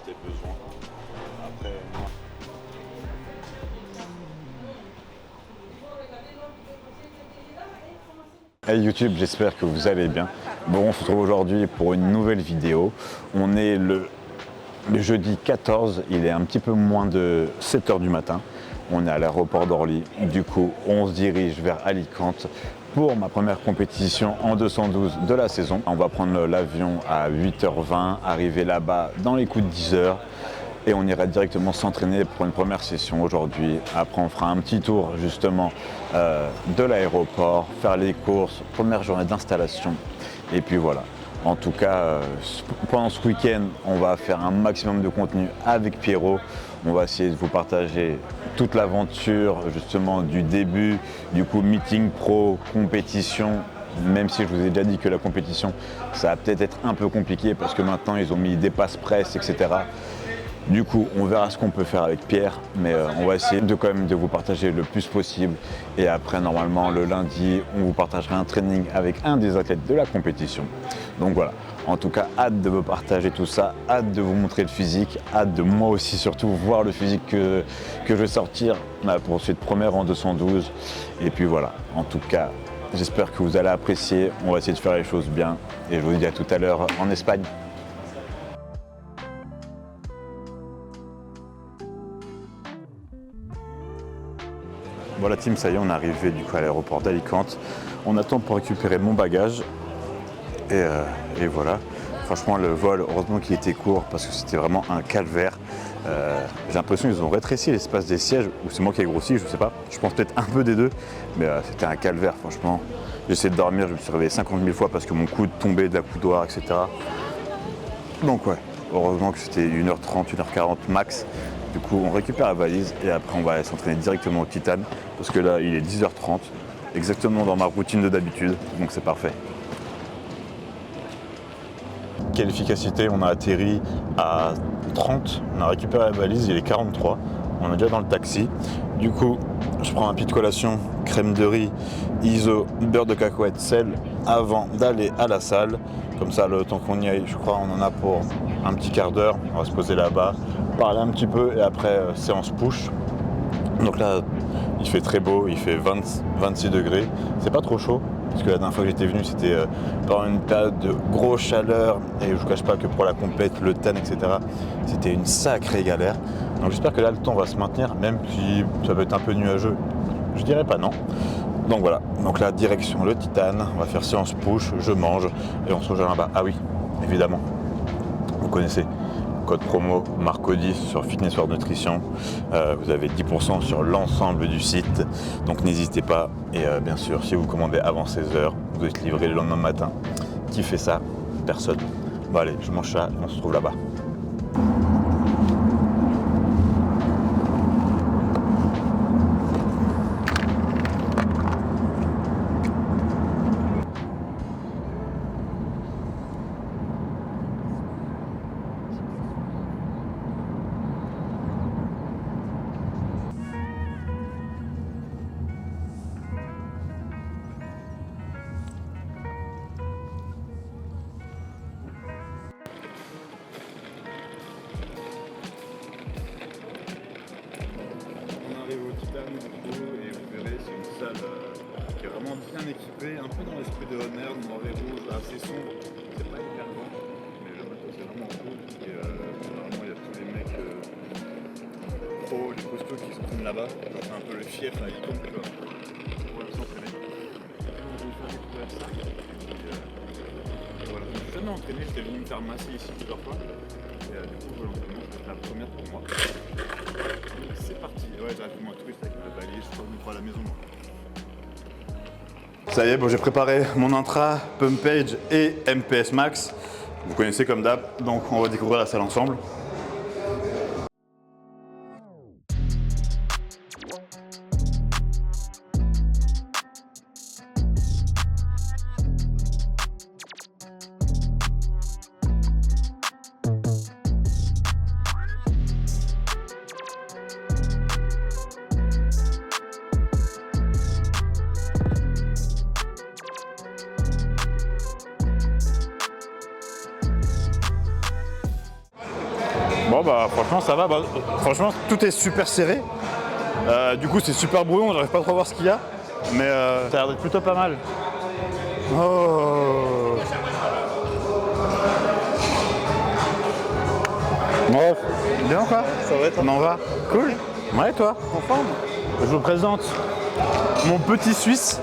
tes besoins. Après, Hey YouTube, j'espère que vous allez bien. Bon, on se retrouve aujourd'hui pour une nouvelle vidéo. On est le jeudi 14, il est un petit peu moins de 7 h du matin. On est à l'aéroport d'Orly. Du coup, on se dirige vers Alicante pour ma première compétition en 212 de la saison. On va prendre l'avion à 8 h 20, arriver là-bas dans les coups de 10 h. Et on ira directement s'entraîner pour une première session aujourd'hui. Après, on fera un petit tour justement de l'aéroport, faire les courses, première journée d'installation. Et puis voilà. En tout cas, pendant ce week-end, on va faire un maximum de contenu avec Pierrot. On va essayer de vous partager toute l'aventure justement du début, du coup meeting pro, compétition. Même si je vous ai déjà dit que la compétition, ça va peut-être être un peu compliqué parce que maintenant ils ont mis des passe-presse, etc. Du coup, on verra ce qu'on peut faire avec Pierre, mais on va essayer de quand même de vous partager le plus possible. Et après, normalement, le lundi, on vous partagera un training avec un des athlètes de la compétition. Donc voilà, en tout cas, hâte de vous partager tout ça, hâte de vous montrer le physique, hâte de moi aussi surtout voir le physique que je vais sortir pour cette première en 212. Et puis voilà, en tout cas, j'espère que vous allez apprécier. On va essayer de faire les choses bien. Et je vous dis à tout à l'heure en Espagne. Bon la team, ça y est, on est arrivé du coup à l'aéroport d'Alicante. On attend pour récupérer mon bagage. Et voilà. Franchement, le vol, heureusement qu'il était court parce que c'était vraiment un calvaire. J'ai l'impression qu'ils ont rétréci l'espace des sièges, ou c'est moi qui ai grossi, je sais pas. Je pense peut-être un peu des deux, mais c'était un calvaire, franchement. J'ai essayé de dormir, je me suis réveillé 50 000 fois parce que mon coude tombait de la coudoir, etc. Donc ouais, heureusement que c'était 1 h 30, 1 h 40 max. Du coup, on récupère la valise et après on va aller s'entraîner directement au Titane parce que là, il est 10 h 30, exactement dans ma routine de d'habitude, donc c'est parfait. Quelle efficacité, on a atterri à 30, on a récupéré la valise, il est 43, on est déjà dans le taxi. Du coup, je prends un pied de collation, crème de riz, ISO, beurre de cacahuète, sel, avant d'aller à la salle. Comme ça, le temps qu'on y aille, je crois, on en a pour un petit quart d'heure. On va se poser là-bas, parler un petit peu et après, séance push. Donc là, il fait très beau, il fait 26 degrés. C'est pas trop chaud, parce que la dernière fois que j'étais venu, c'était pendant une période de grosse chaleur. Et je vous cache pas que pour la compète, le tan, etc., c'était une sacrée galère. Donc j'espère que là, le temps va se maintenir, même si ça va être un peu nuageux. Je dirais pas non. Donc voilà, donc là, direction le Titane, on va faire séance push, je mange et on se rejoint là-bas. Ah oui, évidemment, vous connaissez. Code promo Marco10 sur Fitness World Nutrition. Vous avez 10% sur l'ensemble du site. Donc n'hésitez pas. Et bien sûr, si vous commandez avant 16 h, vous êtes livré le lendemain matin. Qui fait ça? Personne. Bon allez, je mange ça et on se retrouve là-bas. fait un peu dans l'esprit de Honor, noir et rouge, assez sombre. C'est pas hyper grand, mais le matos c'est vraiment cool. Et généralement il y a tous les mecs pros, les costauds qui s'entraînent là-bas. C'est un peu le fief à Icon, tu vois. Pour s'entraîner. On va faire découvrir ça. Et voilà. Je suis jamais entraîné, j'étais venu me faire masser ici plusieurs fois. Et du coup, l'entraînement, c'est la première pour moi. C'est parti. Ouais, j'arrive moi twist avec le balai, je crois que je me crois à la maison. Ça y est, bon, j'ai préparé mon intra, Pump Page et MPS Max. Vous connaissez comme d'hab, donc on va découvrir la salle ensemble. Bon bah franchement ça va, franchement tout est super serré. Du coup c'est super brouillon, j'arrive pas trop à voir ce qu'il y a. Mais ça a l'air d'être plutôt pas mal. Oh. Bref, bien quoi? Ça va être. On en va? Cool. Ouais toi? En forme? Je vous présente mon petit Suisse.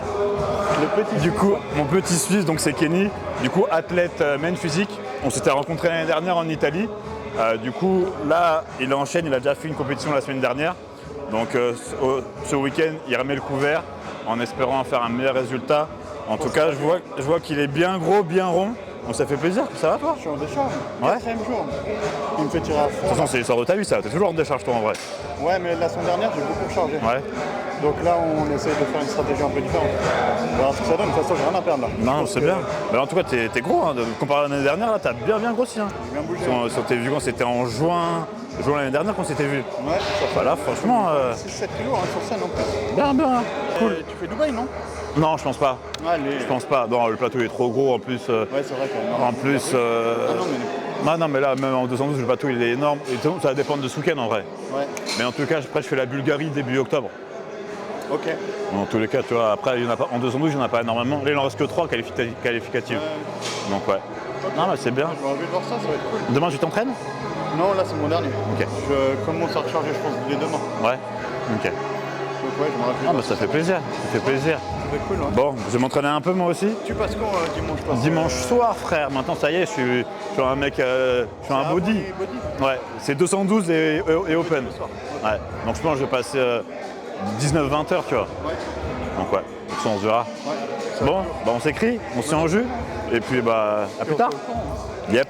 Le petit du coup, mon petit Suisse, donc c'est Kenny, du coup athlète main physique. On s'était rencontrés l'année dernière en Italie. Du coup, là, il enchaîne, il a déjà fait une compétition la semaine dernière. Donc, ce week-end, il remet le couvert en espérant faire un meilleur résultat. En tout cas, je vois qu'il est bien gros, bien rond. Donc, ça fait plaisir. Ça va, toi? Je suis en décharge. Ouais. 4e jour. Il me fait tirer à fond. De toute façon, c'est l'histoire de ta vie, ça. T'es toujours en décharge, toi, en vrai. Ouais, mais la semaine dernière, j'ai beaucoup chargé. Ouais. Donc là, on essaye de faire une stratégie un peu différente. On verra ce que ça donne. De toute façon, j'ai rien à perdre là. Non, c'est bien. Mais en tout cas, t'es gros. Hein. Comparé à l'année dernière, là, t'as bien grossi. Hein. J'ai bien bougé. On s'était vu quand c'était en juin l'année dernière, qu'on s'était vu. Ouais, ça fait. Voilà, franchement. 6-7 kilos hein, sur scène en plus. Bien. Cool. Tu fais Dubaï, non? Non, je pense pas. Allez. Je pense pas. Non, le plateau est trop gros en plus. Ouais, c'est vrai quand même. En plus. Non, mais là, même en 212, le plateau il est énorme. Et ça va dépendre de Souken en vrai. Ouais. Mais en tout cas, après, je fais la Bulgarie début octobre. Ok. En tous les cas, tu vois, après, il y en a pas, en 212, il n'y en a pas énormément. Là, il en reste que 3 qualificatives. Donc, ouais. Okay. Non, mais c'est bien. J'ai envie de voir ça va être cool. Demain, tu t'entraînes? Non, là, c'est mon dernier. Ok. Je commence à recharger, je pense, dès demain. Ouais. Ok. Donc, ouais, je me rappelle. Ah, bah, ça fait plaisir. Ça fait plaisir. Ça fait cool, ouais. Bon, je vais m'entraîner un peu moi aussi. Tu passes quand dimanche passé? Dimanche soir, frère. Maintenant, ça y est, je suis un mec. Je suis un body. Ouais, c'est 212 et open. Ouais. Donc, je pense que je vais passer 19-20 heures, tu vois. Ouais. Donc, ouais, pour ça, on se verra. Ouais. Bon, bah, on s'écrit, on se tient en jus. Et puis, bah, à plus tard. Yep.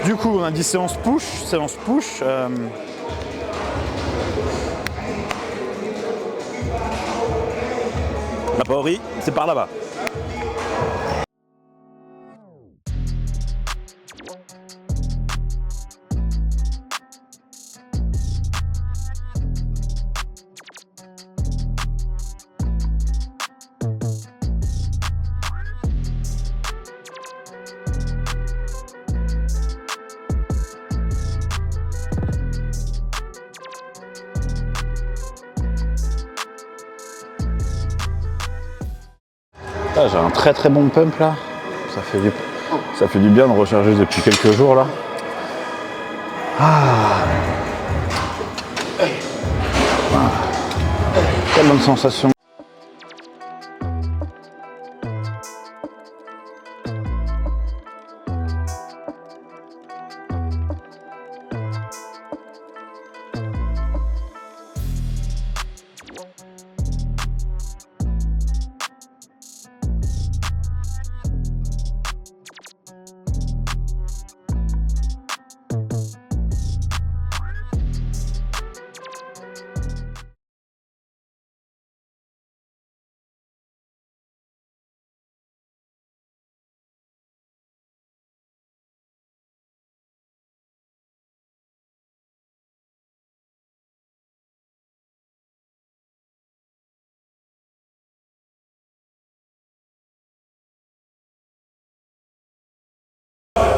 Du coup, on a dit séance push. La Paori, c'est par là-bas. Ah, j'ai un très bon pump là. Ça fait du bien de recharger depuis quelques jours là. Quelle bonne sensation.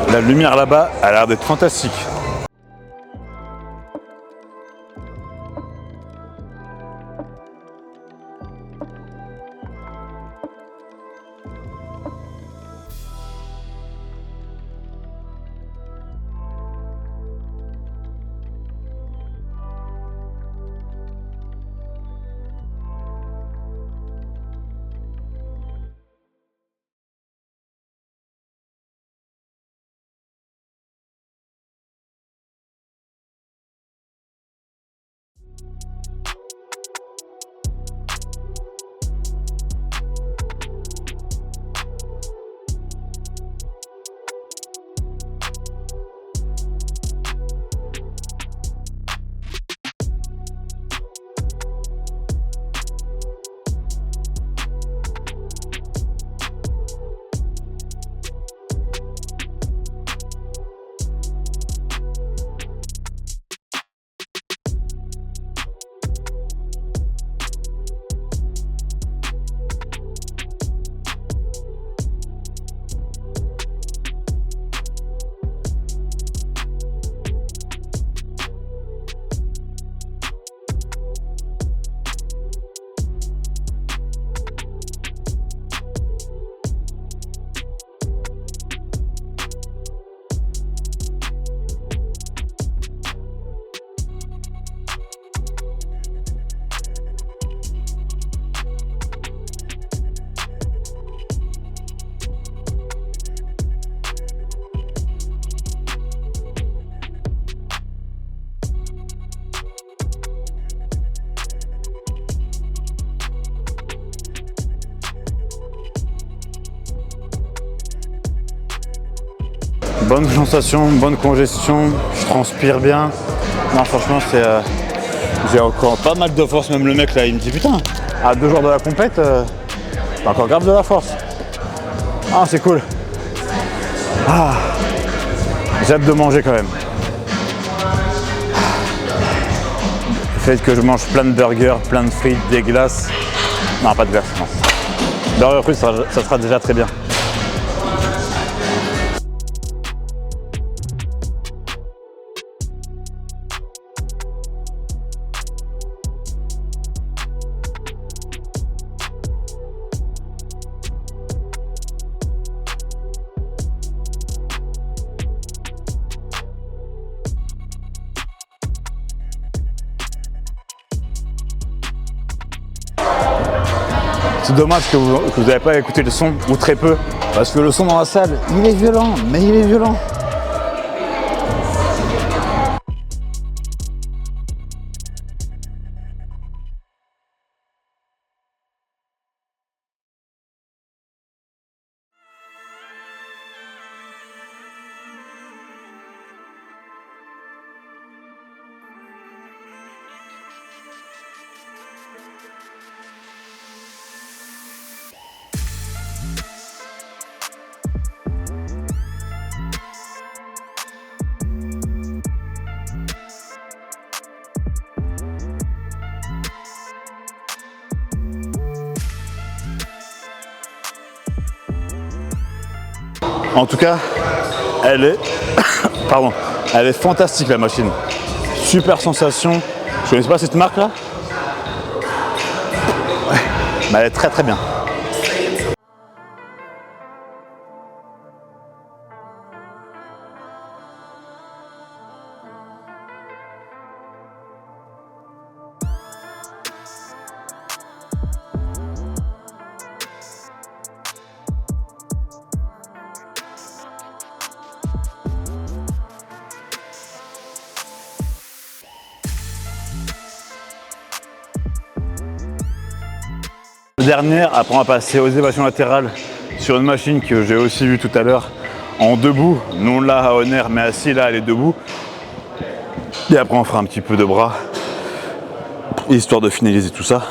La lumière là-bas a l'air d'être fantastique. Bonne sensation, bonne congestion, je transpire bien. Non, franchement, j'ai encore pas mal de force. Même le mec là, il me dit putain, à 2 jours de la compète, t'as encore grave de la force. Ah, c'est cool. Ah, j'ai hâte de manger quand même. Le fait que je mange plein de burgers, plein de frites, des glaces. Non, pas de glace, non. Burger frites, ça sera déjà très bien. C'est dommage que vous n'avez pas écouté le son, ou très peu, parce que le son dans la salle, il est violent, mais il est violent. En tout cas, elle est, pardon, elle est fantastique la machine. Super sensation. Je connais pas cette marque là. Ouais, mais elle est très très bien. Dernière, après on va passer aux élévations latérales sur une machine que j'ai aussi vue tout à l'heure en debout, non là à honneur mais assis là, elle est debout. Et après on fera un petit peu de bras, histoire de finaliser tout ça.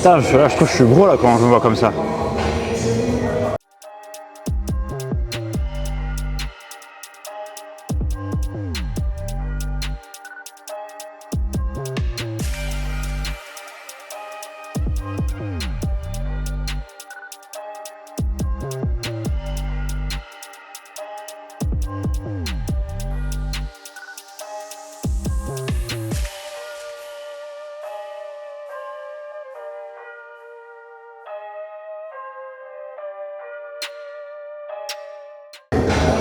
Putain, là, je trouve que je suis gros là quand je me vois comme ça.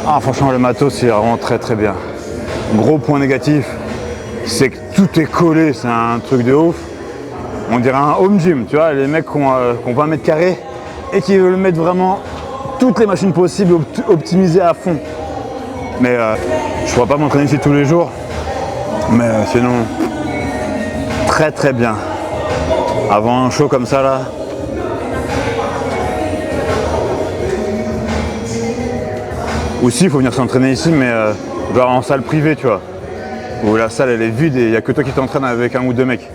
Ah, franchement, le matos, c'est vraiment très très bien. Gros point négatif, c'est que tout est collé, c'est un truc de ouf. On dirait un home gym, tu vois, les mecs qui ont 20 mètres carrés et qui veulent mettre vraiment toutes les machines possibles optimisées à fond. Mais je ne pourrais pas m'entraîner ici tous les jours, mais sinon, très très bien. Avant un show comme ça là, Aussi, il faut venir s'entraîner ici, mais genre en salle privée, tu vois. Où la salle elle est vide et il n'y a que toi qui t'entraînes avec un ou deux mecs.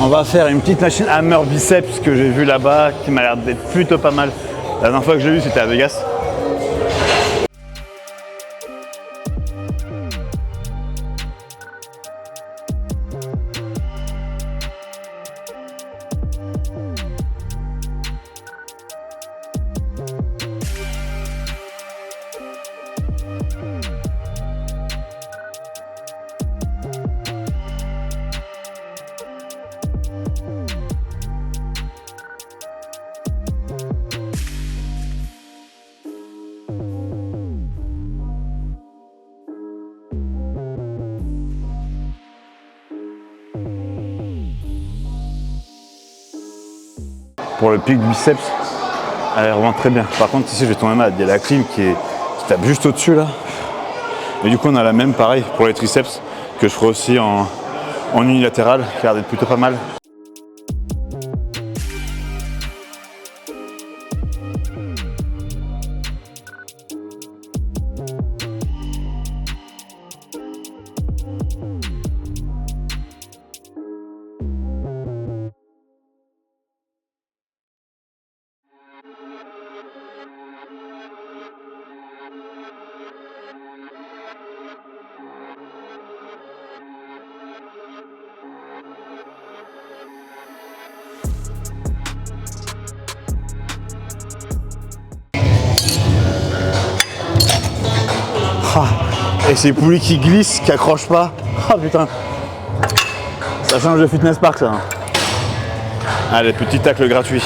On va faire une petite machine hammer biceps que j'ai vue là-bas, qui m'a l'air d'être plutôt pas mal. La dernière fois que j'ai vu, c'était à Vegas. Pour le pic biceps, elle revient très bien. Par contre, ici, je vais tomber malade. Il y a la clim qui tape juste au-dessus là. Et du coup, on a la même, pareil, pour les triceps, que je ferai aussi en unilatéral, qui a l'air d'être plutôt pas mal. Et ces poulies qui glissent, qui accrochent pas. Ah putain. Ça change de fitness park ça. Allez, petit tacle gratuit.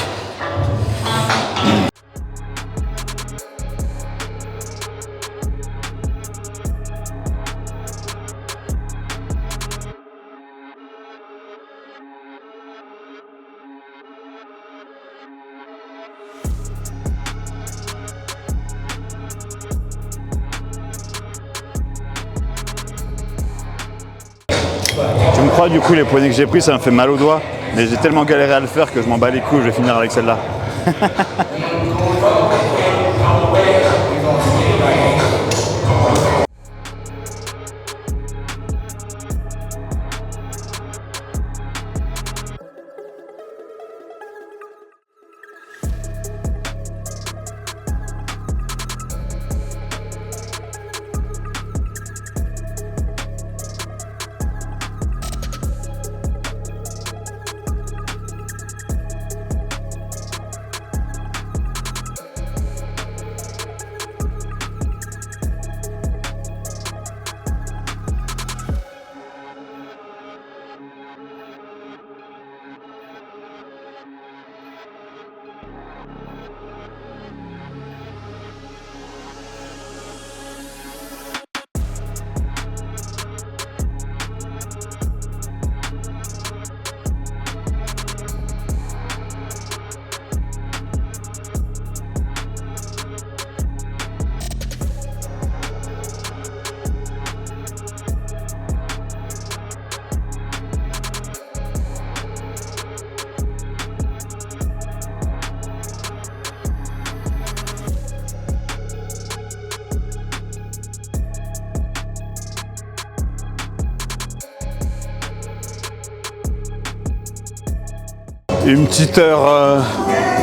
Tu me crois, du coup, les poignées que j'ai pris, ça me fait mal aux doigts. Mais j'ai tellement galéré à le faire que je m'en bats les couilles, je vais finir avec celle-là. Une petite heure,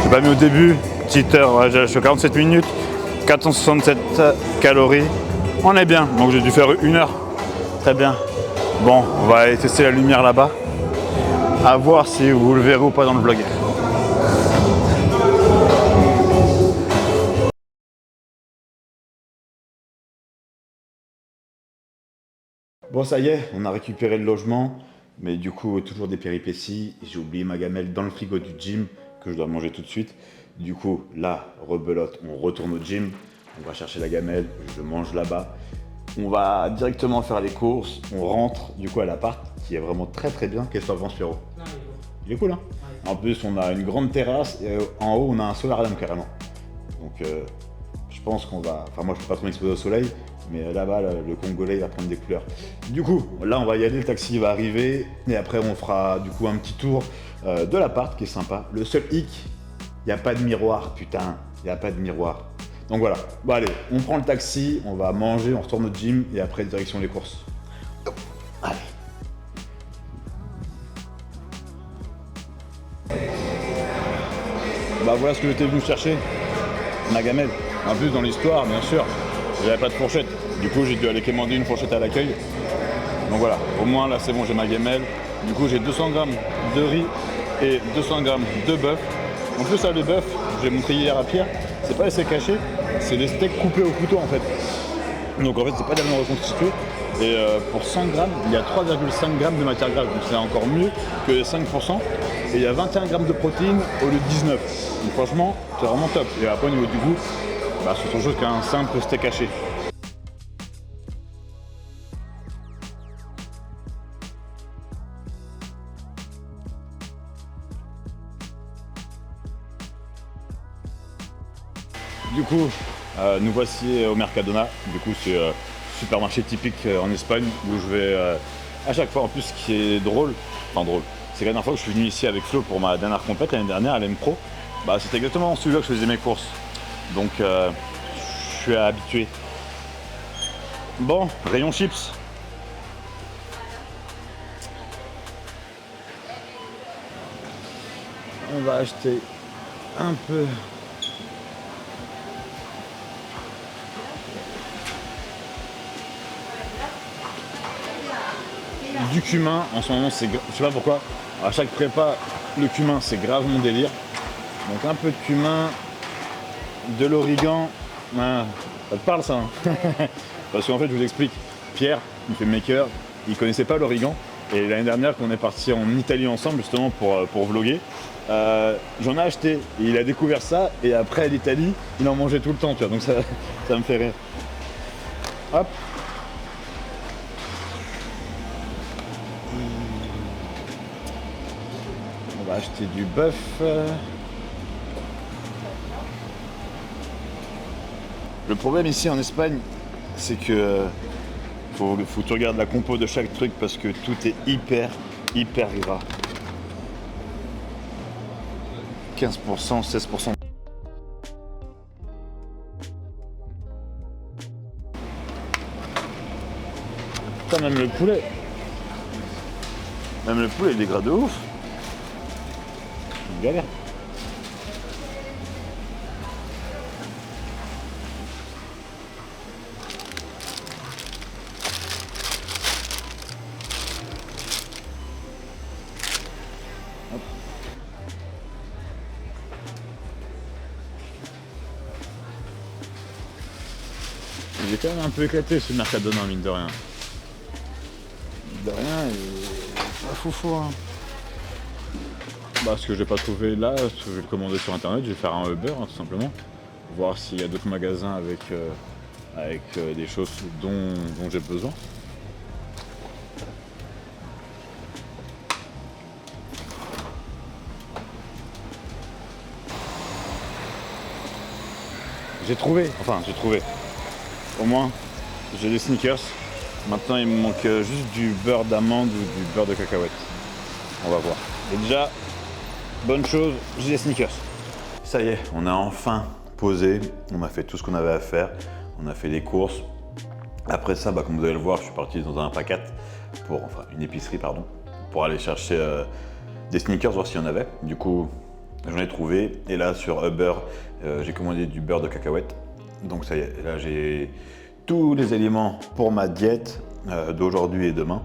j'ai pas mis au début, petite heure, je suis à 47 minutes, 467 calories, on est bien, donc j'ai dû faire 1 heure, très bien. Bon, on va aller tester la lumière là-bas, à voir si vous le verrez ou pas dans le vlog. Bon, ça y est, on a récupéré le logement. Mais du coup, toujours des péripéties. J'ai oublié ma gamelle dans le frigo du gym que je dois manger tout de suite. Du coup, là, rebelote, on retourne au gym. On va chercher la gamelle, je mange là-bas. On va directement faire les courses. On rentre du coup à l'appart qui est vraiment très très bien. Qu'est-ce que t'en penses, Pierrot? Non, il est cool, hein? Ouais. En plus, on a une grande terrasse et en haut, on a un solarium carrément. Donc, je pense qu'on va... Enfin, moi, je peux pas trop m'exposer au soleil, Mais là-bas, le Congolais, il va prendre des couleurs. Du coup, là, on va y aller, le taxi va arriver. Et après, on fera du coup un petit tour de l'appart qui est sympa. Le seul hic, il n'y a pas de miroir, putain. Il n'y a pas de miroir. Donc voilà. Bon, allez, on prend le taxi, on va manger, on retourne au gym. Et après, direction les courses. Allez. Bah voilà ce que j'étais venu chercher. Ma gamelle. En plus, dans l'histoire, bien sûr, j'avais pas de fourchette. Du coup, j'ai dû aller commander une fourchette à l'accueil. Donc voilà, au moins là c'est bon, j'ai ma gamelle. Du coup, j'ai 200 grammes de riz et 200 grammes de bœuf. En plus, ça, le bœuf, j'ai montré hier à Pierre, c'est pas des steaks cachés, c'est des steaks coupés au couteau en fait. Donc en fait, c'est pas tellement reconstitué. Et pour 100 grammes, il y a 3,5 grammes de matière grasse, donc c'est encore mieux que les 5%. Et il y a 21 grammes de protéines au lieu de 19. Donc franchement, c'est vraiment top. Et après, au niveau du goût, bah, c'est autre chose qu'un simple steak haché. Du coup, nous voici au Mercadona. Du coup, c'est supermarché typique en Espagne où je vais à chaque fois. En plus, ce qui est drôle, c'est que la dernière fois que je suis venu ici avec Flo pour ma dernière compète, l'année dernière à l'M Pro, bah, c'était exactement celui-là que je faisais mes courses. Donc, je suis habitué. Bon, rayon chips. On va acheter un peu. Du cumin, en ce moment, je sais pas pourquoi, à chaque prépa, le cumin, c'est grave mon délire. Donc un peu de cumin, de l'origan, ça te parle ça hein. Parce qu'en fait, je vous explique, Pierre, il fait maker, il connaissait pas l'origan. Et l'année dernière, quand on est parti en Italie ensemble, justement, pour vlogger, j'en ai acheté. Et il a découvert ça, et après, à l'Italie, il en mangeait tout le temps, tu vois. Donc ça me fait rire. Hop. On va acheter du bœuf. Le problème ici en Espagne, c'est que faut que tu regardes la compo de chaque truc parce que tout est hyper gras. 15%, 16%. Putain, même le poulet. Même le poulet, il est gras de ouf. Une galère. Hop. Il est quand même un peu éclaté ce Mercadona, mine de rien. Mine de rien, il est pas foufou hein. Bah, ce que je n'ai pas trouvé là, je vais le commander sur internet, je vais faire un Uber hein, tout simplement. Voir s'il y a d'autres magasins avec des choses dont j'ai besoin. J'ai trouvé. Au moins, j'ai des sneakers. Maintenant, il me manque juste du beurre d'amande ou du beurre de cacahuète. On va voir. Et déjà, bonne chose, j'ai des sneakers. Ça y est, on a enfin posé. On a fait tout ce qu'on avait à faire. On a fait les courses. Après ça, comme vous allez le voir, je suis parti dans un pack une épicerie, pardon, pour aller chercher des sneakers, voir s'il y en avait. Du coup, j'en ai trouvé. Et là, sur Uber, j'ai commandé du beurre de cacahuète. Donc ça y est, là j'ai tous les éléments pour ma diète d'aujourd'hui et demain.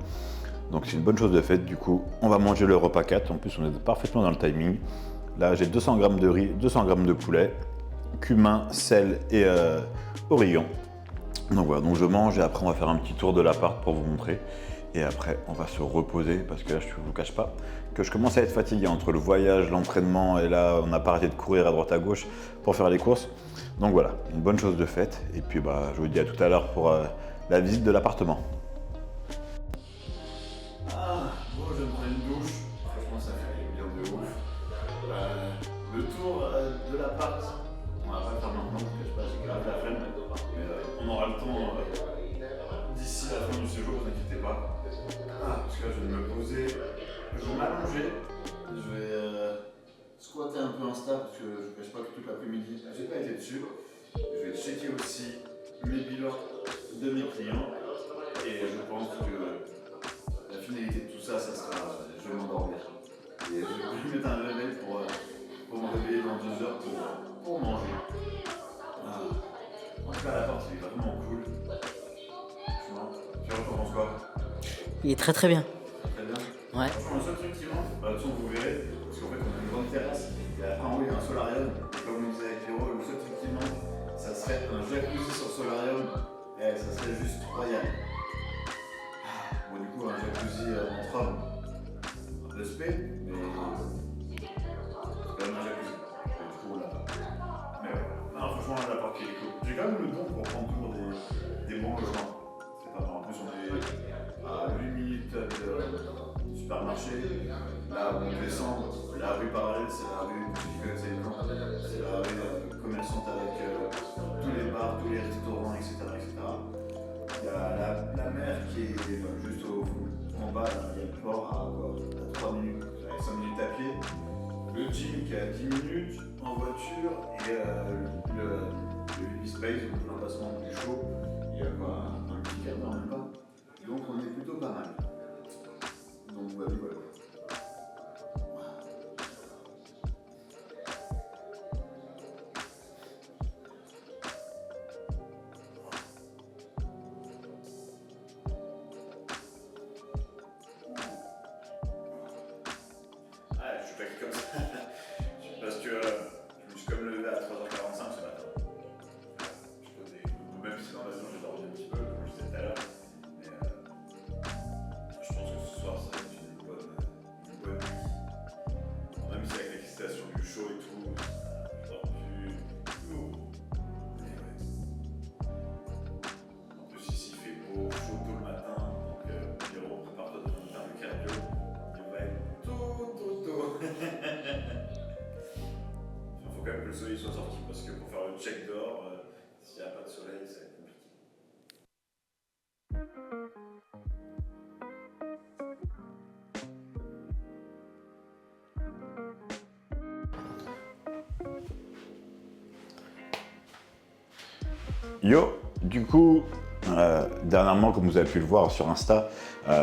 Donc c'est une bonne chose de faite. Du coup, on va manger le repas 4. En plus, on est parfaitement dans le timing. Là, j'ai 200 grammes de riz, 200 grammes de poulet, cumin, sel et origan. Donc voilà, donc je mange et après on va faire un petit tour de l'appart pour vous montrer. Et après, on va se reposer parce que là, je ne vous cache pas que je commence à être fatigué entre le voyage, l'entraînement et là, on n'a pas arrêté de courir à droite à gauche pour faire les courses. Donc voilà, une bonne chose de faite. Et puis je vous dis à tout à l'heure pour la visite de l'appartement. Bon, je me prends une douche. Franchement, ça fait bien de ouf. Le tour de l'appart, on va pas le faire maintenant, parce que je sais pas, j'ai grave la flemme. Mais on aura le temps je vais m'allonger. Je vais squatter un peu Insta parce que je ne cache pas que toute l'après-midi, j'ai pas été dessus. Je vais checker aussi mes bilans de mes clients. Et je pense que la finalité de tout ça, ça sera je vais m'endormir. Et je vais mettre un réveil pour me réveiller dans 2 heures pour manger. En tout cas, l'appart, il est vraiment cool. Franchement, tu en penses quoi? Il est très très bien. Très bien. Ouais. Franchement, le seul truc qui manque, de toute façon, vous verrez, parce qu'en fait, on a une grande terrasse, et après en haut, il y a un solarium. Et comme on disait avec Léo, le seul truc qui manque, ça serait un jacuzzi sur le solarium. Et ça serait juste royal. Bon, du coup, un jacuzzi entre hommes, respect, mais c'est quand même un jacuzzi. Je trouve là. Mais ouais. Non, franchement, là, l'appart qui est cool. J'ai quand même le don pour prendre toujours des bons logements. C'est pas mal. En plus, on est à 8 minutes de supermarché. Là où on descend, la rue parallèle, c'est la rue, c'est la rue commerçante avec tous les bars, tous les restaurants, etc. Il y a la mer qui est juste en bas, il y a le port à 3 minutes, avec 5 minutes à pied. Le gym qui est à 10 minutes en voiture et le space, donc l'emplacement du show, il y a quoi, un petit quart d'heure même pas. Donc on est plutôt pas mal. Donc voilà. Je suis pas comme ça. Parce que je me suis comme levé à 3h45 ce matin. Même si dans la saison j'ai dormi un petit peu, comme je disais tout à l'heure. Mais je pense que ce soir ça va être une bonne nuit. Même si avec l'excitation du show et tout, je dors plus. Mais ouais. En plus ici il fait beau, chaud tôt le matin. Donc Pierrot, prépare-toi de faire le cardio. Il va être tôt. Il faut quand même que le soleil soit sorti parce que pour faire le check dehors, s'il n'y a pas de soleil, ça va être compliqué. Yo, du coup, dernièrement, comme vous avez pu le voir sur Insta,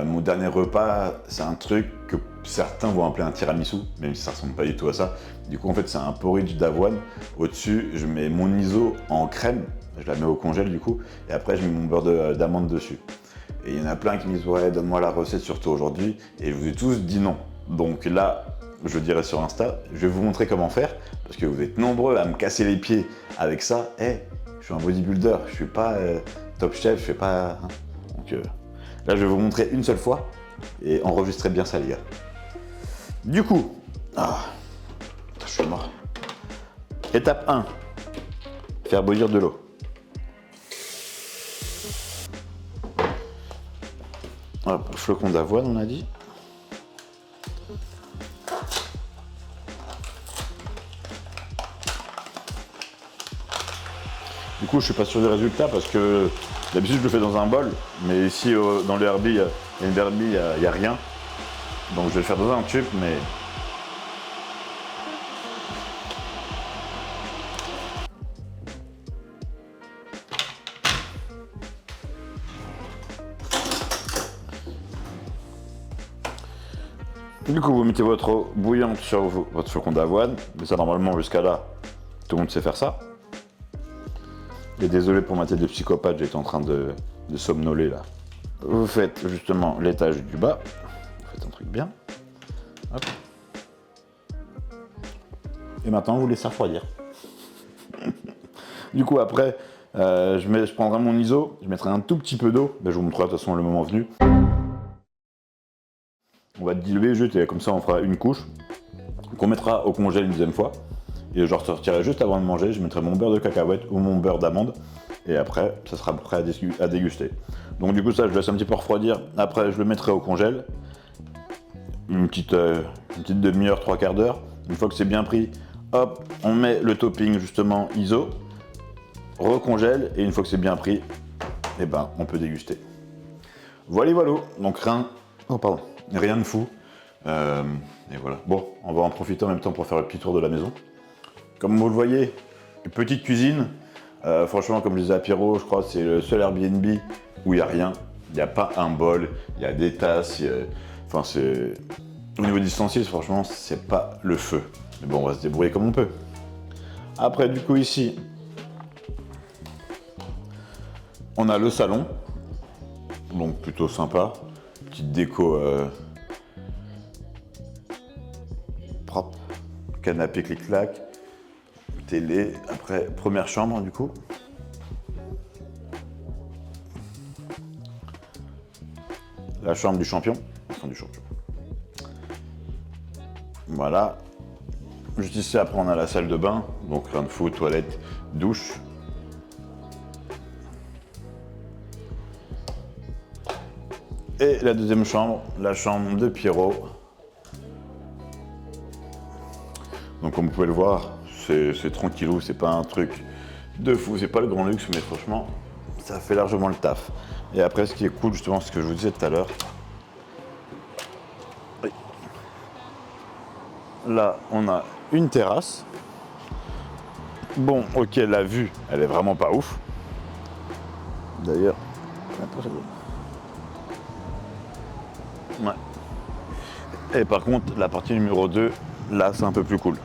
mon dernier repas, c'est un truc que certains vont appeler un tiramisu, même si ça ressemble pas du tout à ça. Du coup, en fait, c'est un porridge d'avoine. Au-dessus, je mets mon ISO en crème, je la mets au congèle du coup, et après, je mets mon beurre d'amande dessus. Et il y en a plein qui me disent, ouais, donne-moi la recette surtout aujourd'hui, et je vous ai tous dit non. Donc là, je dirais sur Insta, je vais vous montrer comment faire, parce que vous êtes nombreux à me casser les pieds avec ça. Je suis un bodybuilder, je suis pas top chef, je fais pas. Hein. Donc là, je vais vous montrer une seule fois et enregistrez bien ça, les gars. Du coup, je suis mort. Étape 1, faire bouillir de l'eau. Hop, flocon d'avoine, on a dit. Du coup, je suis pas sûr du résultat parce que d'habitude je le fais dans un bol, mais ici dans le Herbie, il n'y a rien. Donc je vais le faire dans un tube, mais. Du coup, vous mettez votre eau bouillante sur votre flocon d'avoine, mais ça normalement jusqu'à là, tout le monde sait faire ça. Et désolé pour ma tête de psychopathe, j'étais en train de somnoler là. Vous faites justement l'étage du bas, vous faites un truc bien. Hop. Et maintenant vous laissez refroidir. Du coup après, je prendrai mon ISO, je mettrai un tout petit peu d'eau, je vous montrerai de toute façon le moment venu. On va diluer juste et comme ça on fera une couche qu'on mettra au congèle une deuxième fois. Et je ressortirai juste avant de manger, je mettrai mon beurre de cacahuète ou mon beurre d'amande. Et après, ça sera prêt à déguster. Donc du coup ça, je laisse un petit peu refroidir. Après, je le mettrai au congèle. Une petite demi-heure, 3/4 d'heure. Une fois que c'est bien pris, hop, on met le topping justement ISO, recongèle. Et une fois que c'est bien pris, eh ben, on peut déguster. Voilà. Donc rien de fou. Et voilà. Bon, on va en profiter en même temps pour faire le petit tour de la maison. Comme vous le voyez, une petite cuisine. Franchement, comme je disais à Pierrot, je crois que c'est le seul Airbnb où il n'y a rien. Il n'y a pas un bol, il y a des tasses. Enfin, c'est... Au niveau distanciel, franchement, c'est pas le feu. Mais bon, on va se débrouiller comme on peut. Après, du coup, ici, on a le salon. Donc, plutôt sympa. Petite déco propre. Canapé clic-clac. Télé. Après, première chambre, du coup. La chambre du champion. Voilà. Juste ici, après, on a la salle de bain. Donc, rien de fou, toilette, douche. Et la deuxième chambre, la chambre de Pierrot. Donc, comme vous pouvez le voir, c'est tranquillou, c'est pas un truc de fou, c'est pas le grand luxe, mais franchement, ça fait largement le taf. Et après, ce qui est cool, justement, ce que je vous disais tout à l'heure, là, on a une terrasse. Bon, ok, la vue, elle est vraiment pas ouf. D'ailleurs, ouais. Et par contre, la partie numéro 2, là, c'est un peu plus cool.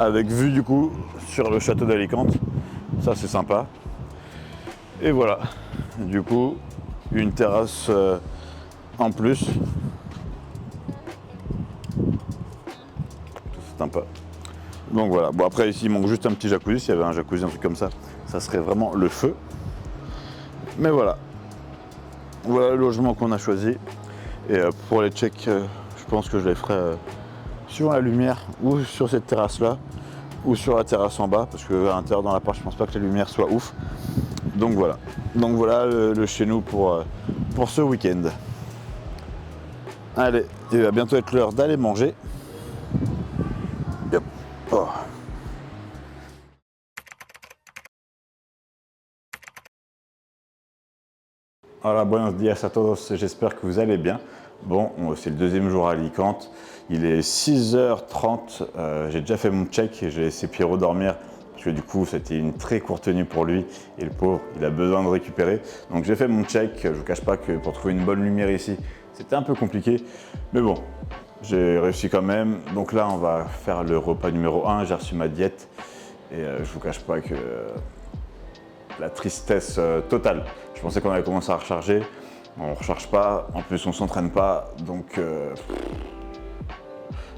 Avec vue du coup sur le château d'Alicante, ça c'est sympa. Et voilà, du coup une terrasse en plus, c'est sympa. Donc voilà, bon après ici il manque juste un petit jacuzzi, s'il y avait un jacuzzi, un truc comme ça serait vraiment le feu. Mais voilà, voilà le logement qu'on a choisi. Et pour les checks, je pense que je les ferai sur la lumière ou sur cette terrasse là ou sur la terrasse en bas parce que à l'intérieur dans l'appart je pense pas que la lumière soit ouf. Donc voilà le chez nous pour ce week-end. Allez, il va bientôt être l'heure d'aller manger. Yep. Oh. Hola, buenos días a todos, j'espère que vous allez bien. Bon, c'est le deuxième jour à Alicante, il est 6h30, j'ai déjà fait mon check et j'ai laissé Pierrot dormir parce que du coup c'était une très courte nuit pour lui et le pauvre, il a besoin de récupérer. Donc j'ai fait mon check, je ne vous cache pas que pour trouver une bonne lumière ici, c'était un peu compliqué, mais bon, j'ai réussi quand même. Donc là on va faire le repas numéro 1, j'ai reçu ma diète et je ne vous cache pas que la tristesse totale. Je pensais qu'on allait commencer à recharger, on ne recharge pas, en plus on ne s'entraîne pas, donc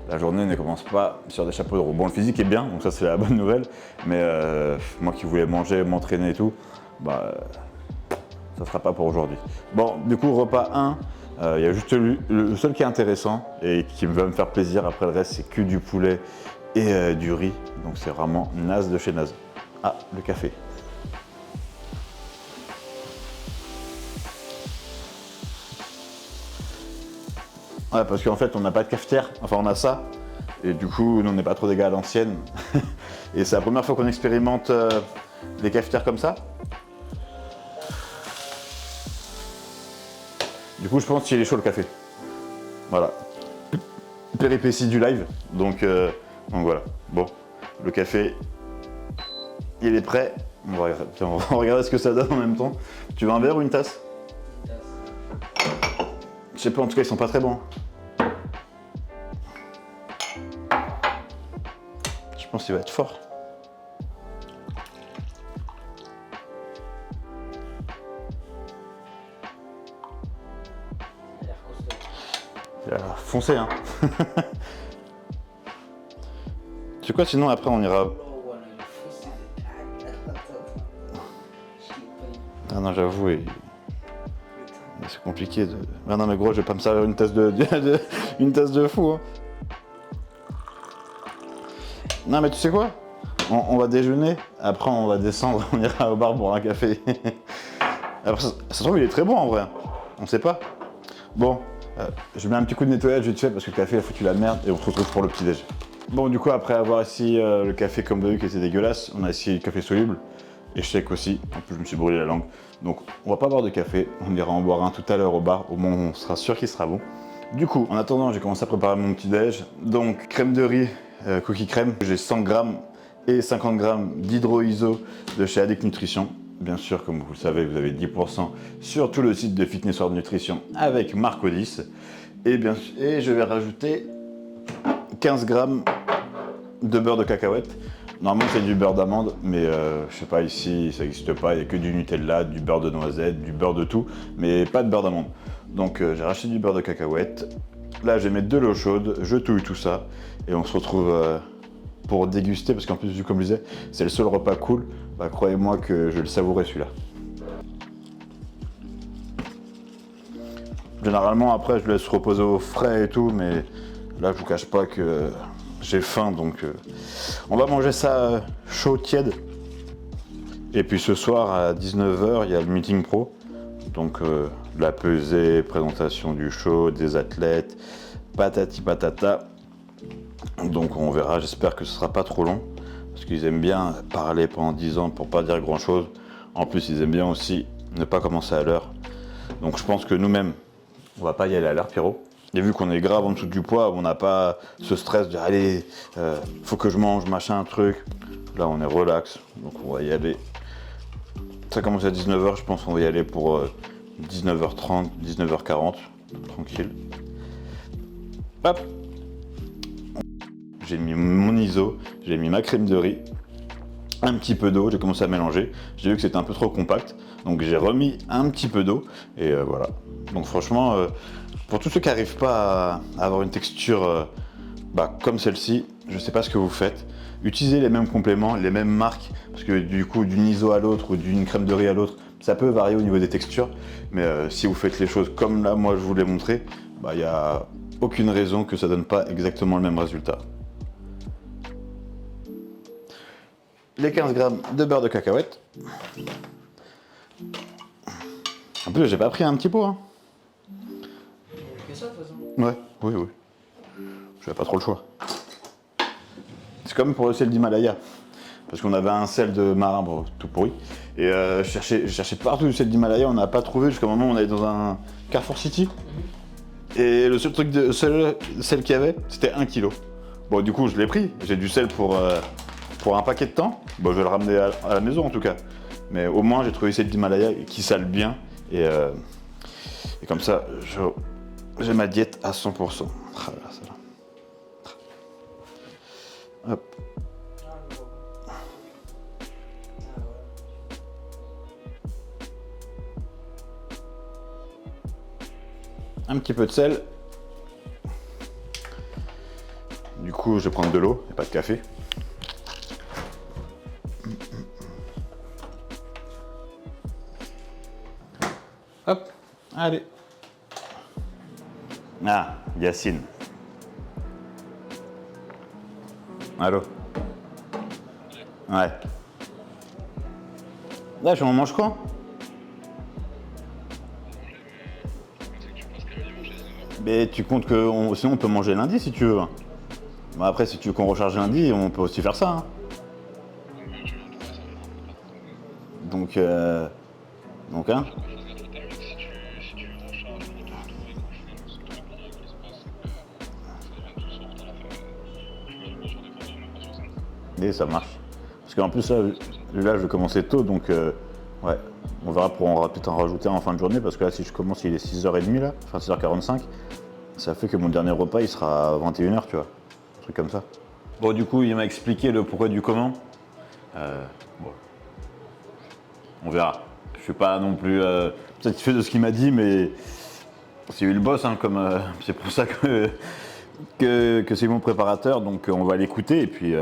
la journée ne commence pas sur des chapeaux de roue. Bon, le physique est bien, donc ça c'est la bonne nouvelle, mais moi qui voulais manger, m'entraîner et tout, bah ça ne sera pas pour aujourd'hui. Bon, du coup repas 1, il y a juste le seul qui est intéressant et qui va me faire plaisir, après le reste c'est que du poulet et du riz, donc c'est vraiment naze de chez naze. Ah, le café. Ouais, parce qu'en fait, on n'a pas de cafetière. Enfin, on a ça. Et du coup, nous, on n'est pas trop des gars à l'ancienne. Et c'est la première fois qu'on expérimente les cafetières comme ça. Du coup, je pense qu'il est chaud le café. Voilà. Péripétie du live. Donc voilà. Bon, le café, il est prêt. On va regarder ce que ça donne en même temps. Tu veux un verre ou une tasse? Je sais pas, en tout cas, ils sont pas très bons. Je pense qu'il va être fort. Il a l'air foncé, hein. Tu sais quoi, sinon après on ira. Ah non, j'avoue, c'est compliqué de. Ah non, mais gros, je vais pas me servir une tasse une tasse de fou. Hein. Non, mais tu sais quoi? On va déjeuner, après on va descendre, on ira au bar boire un café. Après, ça se trouve, il est très bon en vrai. On sait pas. Bon, Je mets un petit coup de nettoyage vite fait parce que le café a foutu la merde et on se retrouve pour le petit déj. Bon, du coup, après avoir essayé le café comme vous avez vu qui était dégueulasse, on a essayé le café soluble et sec aussi. En plus, je me suis brûlé la langue. Donc, on va pas boire de café. On ira en boire un tout à l'heure au bar. Au moins, on sera sûr qu'il sera bon. Du coup, en attendant, j'ai commencé à préparer mon petit déj. Donc, crème de riz, cookie crème. J'ai 100 grammes et 50 grammes d'hydro-iso de chez Addict Nutrition. Bien sûr, comme vous le savez, vous avez 10% sur tout le site de Fitness World Nutrition avec Marco 10. Et je vais rajouter 15 grammes de beurre de cacahuète. Normalement, c'est du beurre d'amande, mais je sais pas, ici, ça n'existe pas. Il n'y a que du Nutella, du beurre de noisette, du beurre de tout, mais pas de beurre d'amande. Donc, j'ai racheté du beurre de cacahuète. Là, je vais mettre de l'eau chaude, je touille tout ça, et on se retrouve pour déguster, parce qu'en plus, comme je disais, c'est le seul repas cool. Bah, croyez-moi que je vais le savourer celui-là. Généralement, après, je le laisse reposer au frais et tout, mais là, je vous cache pas que j'ai faim, donc on va manger ça chaud, tiède. Et puis ce soir, à 19h, il y a le meeting pro. Donc, la pesée, présentation du show, des athlètes, patati patata. Donc, on verra, j'espère que ce sera pas trop long. Parce qu'ils aiment bien parler pendant 10 ans pour pas dire grand chose. En plus, ils aiment bien aussi ne pas commencer à l'heure. Donc, je pense que nous-mêmes, on va pas y aller à l'heure, Pierrot. Et vu qu'on est grave en dessous du poids, on n'a pas ce stress de dire allez, faut que je mange, machin, truc. Là, on est relax, donc on va y aller. Ça commence à 19h, je pense qu'on va y aller pour 19h30, 19h40, tranquille. Hop. J'ai mis mon ISO, j'ai mis ma crème de riz, un petit peu d'eau, j'ai commencé à mélanger. J'ai vu que c'était un peu trop compact, donc j'ai remis un petit peu d'eau, et voilà. Donc franchement, pour tous ceux qui n'arrivent pas à avoir une texture comme celle-ci, je ne sais pas ce que vous faites. Utilisez les mêmes compléments, les mêmes marques, parce que du coup, d'une ISO à l'autre ou d'une crème de riz à l'autre, ça peut varier au niveau des textures. Mais si vous faites les choses comme là, moi je vous l'ai montré, il n'y a aucune raison que ça ne donne pas exactement le même résultat. Les 15 grammes de beurre de cacahuète. En plus, j'ai pas pris un petit pot. Hein. Que ça, de toute façon. Ouais, oui. J'avais pas trop le choix. C'est comme pour le sel d'Himalaya. Parce qu'on avait un sel de marin tout pourri. Et je cherchais partout du sel d'Himalaya, on n'a pas trouvé jusqu'au moment où on allait dans un Carrefour City. Et le seul truc de sel qu'il y avait, c'était 1 kg. Bon, du coup, je l'ai pris. J'ai du sel pour un paquet de temps. Bon, je vais le ramener à la maison en tout cas. Mais au moins, j'ai trouvé sel d'Himalaya qui sale bien. Et comme ça, j'ai ma diète à 100%. Ah, là, ça va. Hop. Un petit peu de sel. Du coup, je vais prendre de l'eau et pas de café. Hop, allez. Ah, Yacine. Allô? Ouais. Là, je m'en mange quand? Mais tu comptes que sinon on peut manger lundi si tu veux. Bon, après, si tu veux qu'on recharge lundi, on peut aussi faire ça. Hein. Donc hein. Et ça marche. Parce qu'en plus, là, je vais commencer tôt, donc ouais, on verra pour peut-être en rajouter en fin de journée, parce que là, si je commence, il est 6h30, là, enfin 6h45, ça fait que mon dernier repas, il sera à 21h, tu vois, un truc comme ça. Bon, du coup, il m'a expliqué le pourquoi du comment. Bon, on verra. Je suis pas non plus satisfait de ce qu'il m'a dit, mais c'est lui le boss, hein, c'est pour ça que c'est mon préparateur, donc on va l'écouter, et puis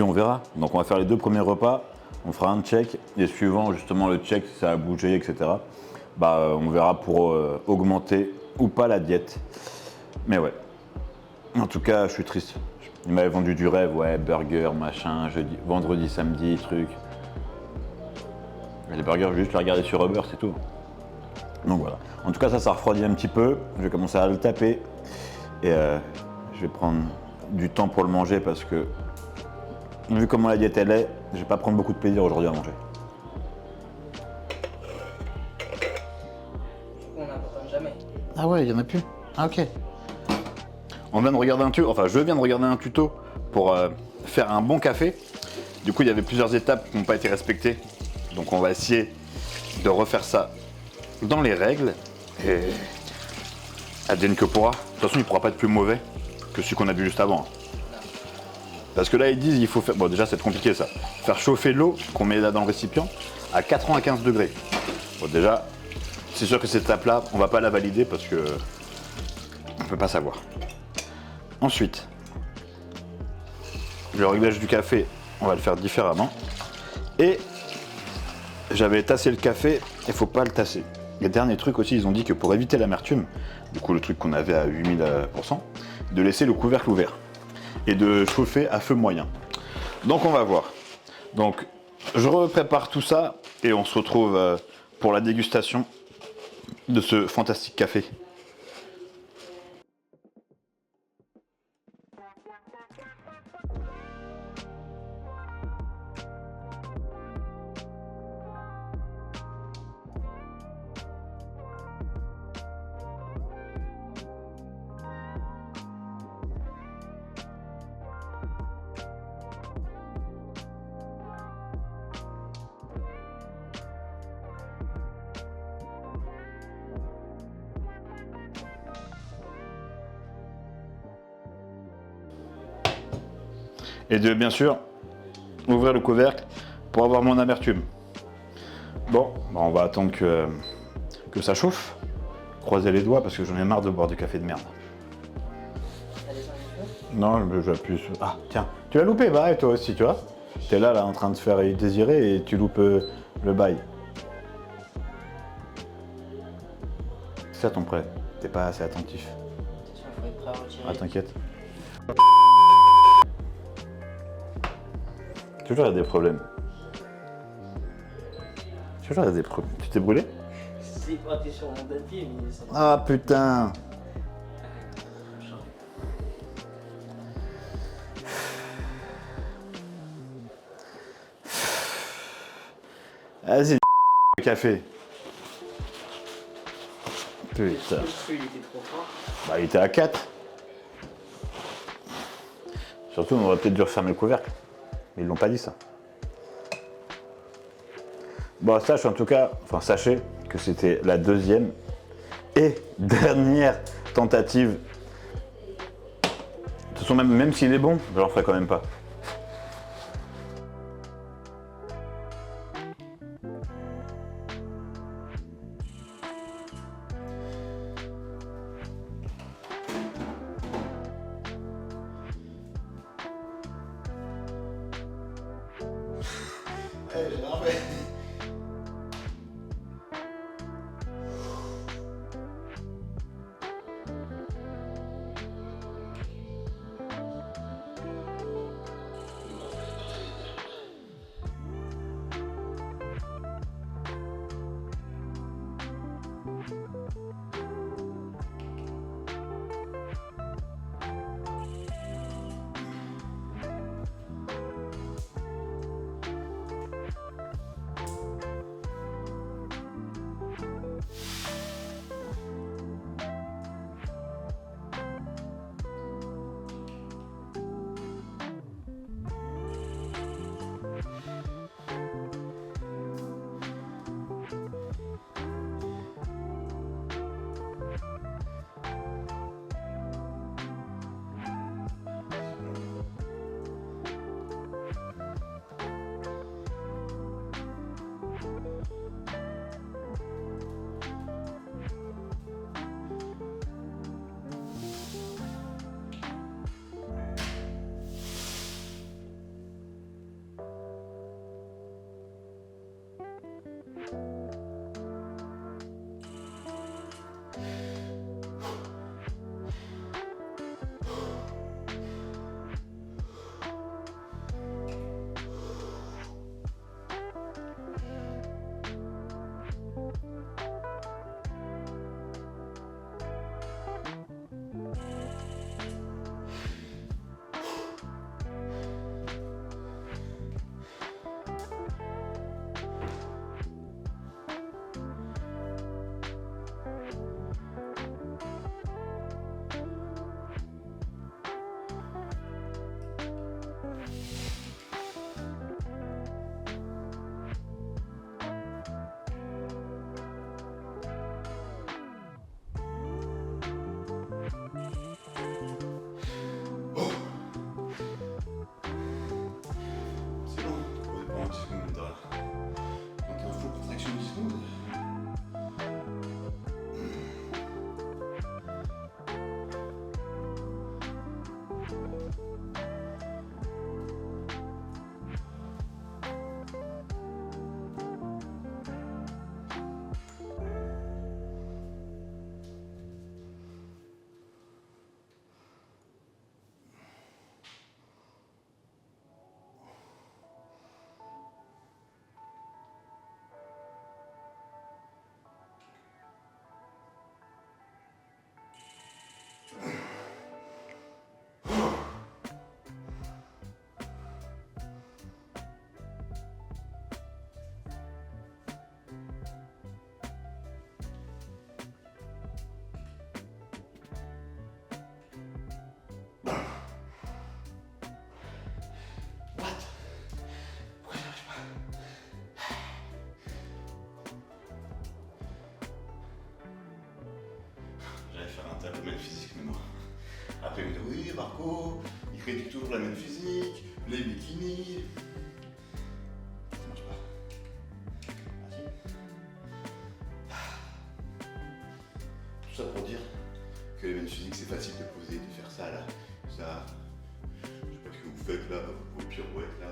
on verra. Donc on va faire les 2 premiers repas, on fera un check, et suivant justement le check, si ça a bougé, etc., on verra pour augmenter ou pas la diète. Mais ouais, en tout cas, je suis triste. Il m'avait vendu du rêve, ouais, burger, machin, jeudi, vendredi, samedi, truc. Mais les burgers, je vais juste les regarder sur Uber, c'est tout. Donc voilà. En tout cas, ça refroidit un petit peu. Je vais commencer à le taper. Et je vais prendre du temps pour le manger parce que, vu comment la diète elle est, je vais pas prendre beaucoup de plaisir aujourd'hui à manger. On n'abandonne jamais. Ah ouais, il y en a plus. Ah ok. On vient de regarder un tuto, enfin je viens de regarder un tuto pour faire un bon café. Du coup, il y avait plusieurs étapes qui n'ont pas été respectées. Donc on va essayer de refaire ça dans les règles. Et advienne que pourra. De toute façon, il ne pourra pas être plus mauvais que celui qu'on a vu juste avant. Parce que là, ils disent il faut faire. Bon, déjà, c'est compliqué ça. Faire chauffer l'eau qu'on met là dans le récipient à 95 degrés. Bon, déjà, c'est sûr que cette étape-là, on va pas la valider parce que on peut pas savoir. Ensuite, le réglage du café, on va le faire différemment. Et j'avais tassé le café, il faut pas le tasser. Et dernier truc aussi, ils ont dit que pour éviter l'amertume, du coup le truc qu'on avait à 8000%, de laisser le couvercle ouvert et de chauffer à feu moyen. Donc on va voir. Donc je prépare tout ça et on se retrouve pour la dégustation de ce fantastique café. Et de bien sûr ouvrir le couvercle pour avoir mon amertume. Bon, on va attendre que ça chauffe. Croiser les doigts parce que j'en ai marre de boire du café de merde. T'as les injections? Non, j'appuie sur... Ah, tiens, tu l'as loupé, bah, et toi aussi, tu vois. T'es là, en train de te faire désirer et tu loupes le bail. C'est ça ton prêt. T'es pas assez attentif. Attention, il faut être prêt à retirer. Ah, t'inquiète. Toujours il y a des problèmes. Toujours il y a des problèmes. Tu t'es brûlé? C'est pas t'es sur mon papier, mais ça va. Ah putain. Vas-y, le café. Putain. Le feu, il était trop fort. Bah, il était à 4. Surtout, on aurait peut-être dû refermer le couvercle. Mais ils l'ont pas dit ça. Bon, sache en tout cas, enfin sachez que c'était la deuxième et dernière tentative. De toute façon, même s'il est bon, je l'en ferai quand même pas. t'as le même physique maintenant. Après, il me dit oui, Marco, il critique toujours la même physique, les bikinis. Ça marche pas. Ah, si. Tout ça pour dire que les mêmes physiques, c'est facile de poser, de faire ça là. Ça, je sais pas ce que vous faites là, vos pirouettes là.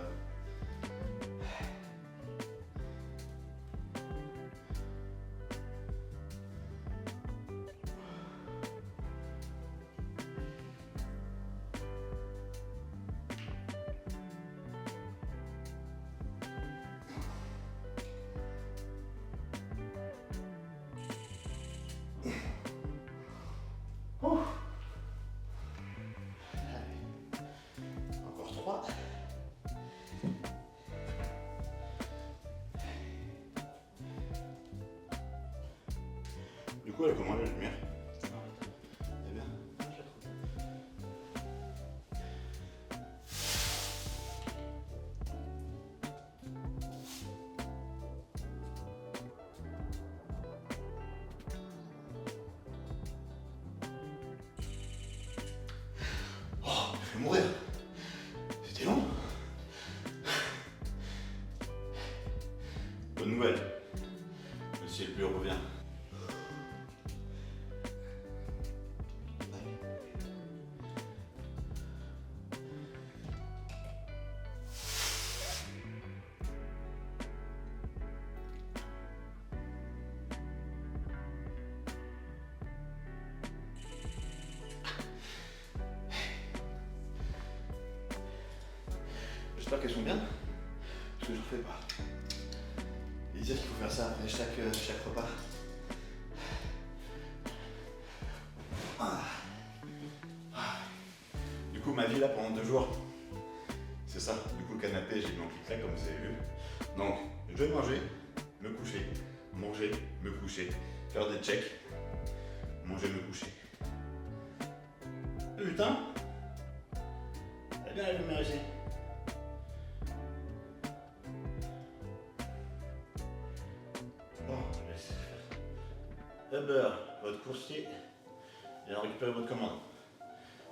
Encore 3. Du coup, elle a comment la lumière? C'est bien. Oh, je vais mourir. C'était long. Bonne nouvelle. Le ciel bleu revient. J'espère qu'elles sont bien, parce que je ne refais pas. Ils disent qu'il faut faire ça après chaque repas. Du coup, ma vie là pendant 2 jours, c'est ça. Du coup, le canapé, j'ai mis en clic-clac comme vous avez vu. Donc, je vais manger, me coucher, manger, me coucher, faire des checks, manger, me coucher. Putain, elle est bien la lumière ici. Bon, je vais laisser faire. Uber, votre coursier, il a récupéré votre commande.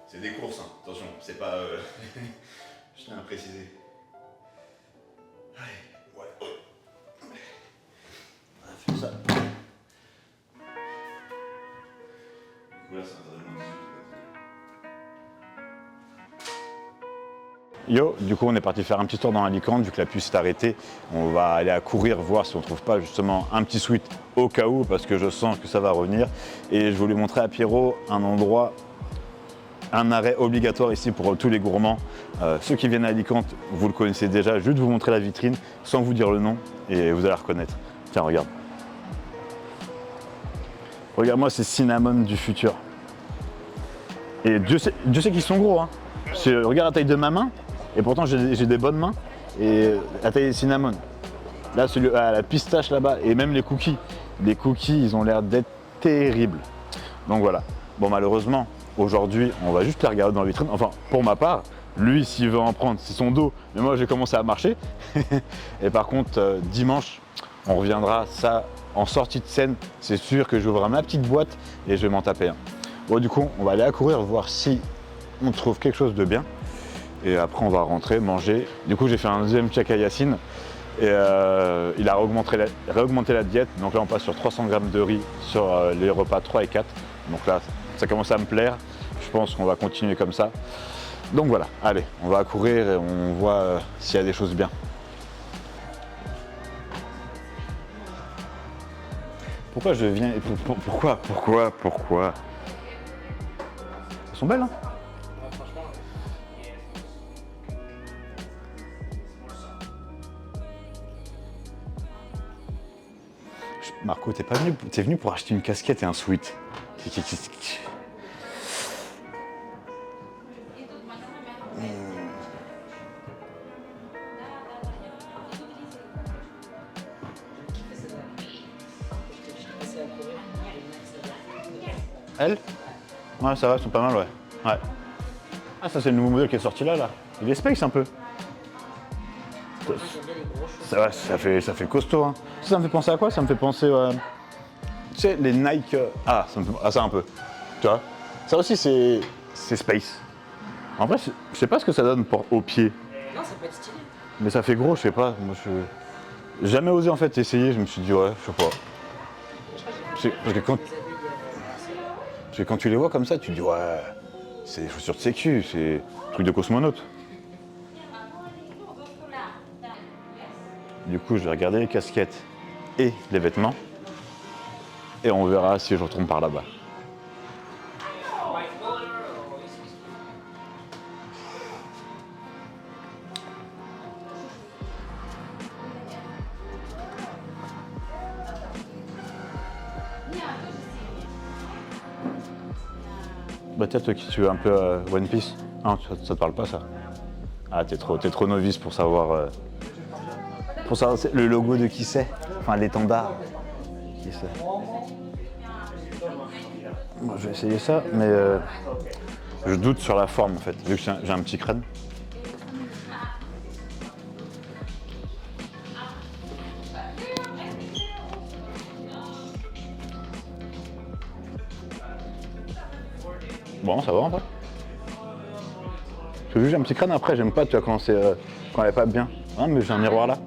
C'est des courses, hein. Attention, c'est pas... je tiens à préciser. Allez, ouais. On va faire ça. Du coup là, c'est un entraînement de Yo, du coup on est parti faire un petit tour dans Alicante, vu que la pluie s'est arrêtée. On va aller à courir voir si on trouve pas justement un petit sweat au cas où, parce que je sens que ça va revenir. Et je voulais montrer à Pierrot un endroit, un arrêt obligatoire ici pour tous les gourmands. Ceux qui viennent à Alicante, vous le connaissez déjà, juste vous montrer la vitrine sans vous dire le nom et vous allez reconnaître. Tiens, regarde. Regarde-moi ces cinnamon du futur. Et Dieu sait qu'ils sont gros, hein. Regarde la taille de ma main. Et pourtant j'ai des bonnes mains et la taille des cinnamon. Là celui à la pistache là-bas et même les cookies. Les cookies ils ont l'air d'être terribles. Donc voilà. Bon malheureusement aujourd'hui on va juste les regarder dans la vitrine. Enfin pour ma part, lui s'il veut en prendre c'est son dos. Mais moi j'ai commencé à marcher. Et par contre dimanche on reviendra ça en sortie de scène. C'est sûr que j'ouvrirai ma petite boîte et je vais m'en taper un. Bon du coup on va aller à courir voir si on trouve quelque chose de bien. Et après on va rentrer, manger. Du coup j'ai fait un deuxième check à Yacine et il a réaugmenté la diète. Donc là on passe sur 300 grammes de riz sur les repas 3 et 4. Donc là ça commence à me plaire. Je pense qu'on va continuer comme ça. Donc voilà, allez, on va courir et on voit s'il y a des choses bien. Pourquoi je viens... Pourquoi Elles sont belles hein. Marco, t'es venu pour acheter une casquette et un sweat. Elles? Ouais, ça va, elles sont pas mal, ouais. Ah, ça c'est le nouveau modèle qui est sorti là. Il est space un peu. Ça fait costaud. Hein. Ça me fait penser à quoi? Ça me fait penser, tu sais, les Nike. Ça un peu. Tu vois, ça aussi c'est space. En vrai, je sais pas ce que ça donne au pied. Non, ça peut être stylé. Mais ça fait gros, je sais pas. Moi, j'ai jamais osé en fait essayer. Je me suis dit ouais, je sais pas. Parce que quand tu les vois comme ça, tu te dis ouais, c'est des chaussures de sécu, c'est un truc de cosmonaute. Du coup, je vais regarder les casquettes et les vêtements. Et on verra si je retourne par là-bas. Bah tiens, toi qui tu es un peu One Piece, ah, ça te parle pas ça? Ah, t'es trop novice pour savoir le logo de qui c'est, enfin l'étendard. Qui c'est? Bon, je vais essayer ça, mais je doute sur la forme en fait, vu que j'ai un petit crâne. Bon, ça va en vrai. Parce que vu que j'ai un petit crâne, après j'aime pas, tu vois, quand elle est pas bien. Ah, mais j'ai un miroir là.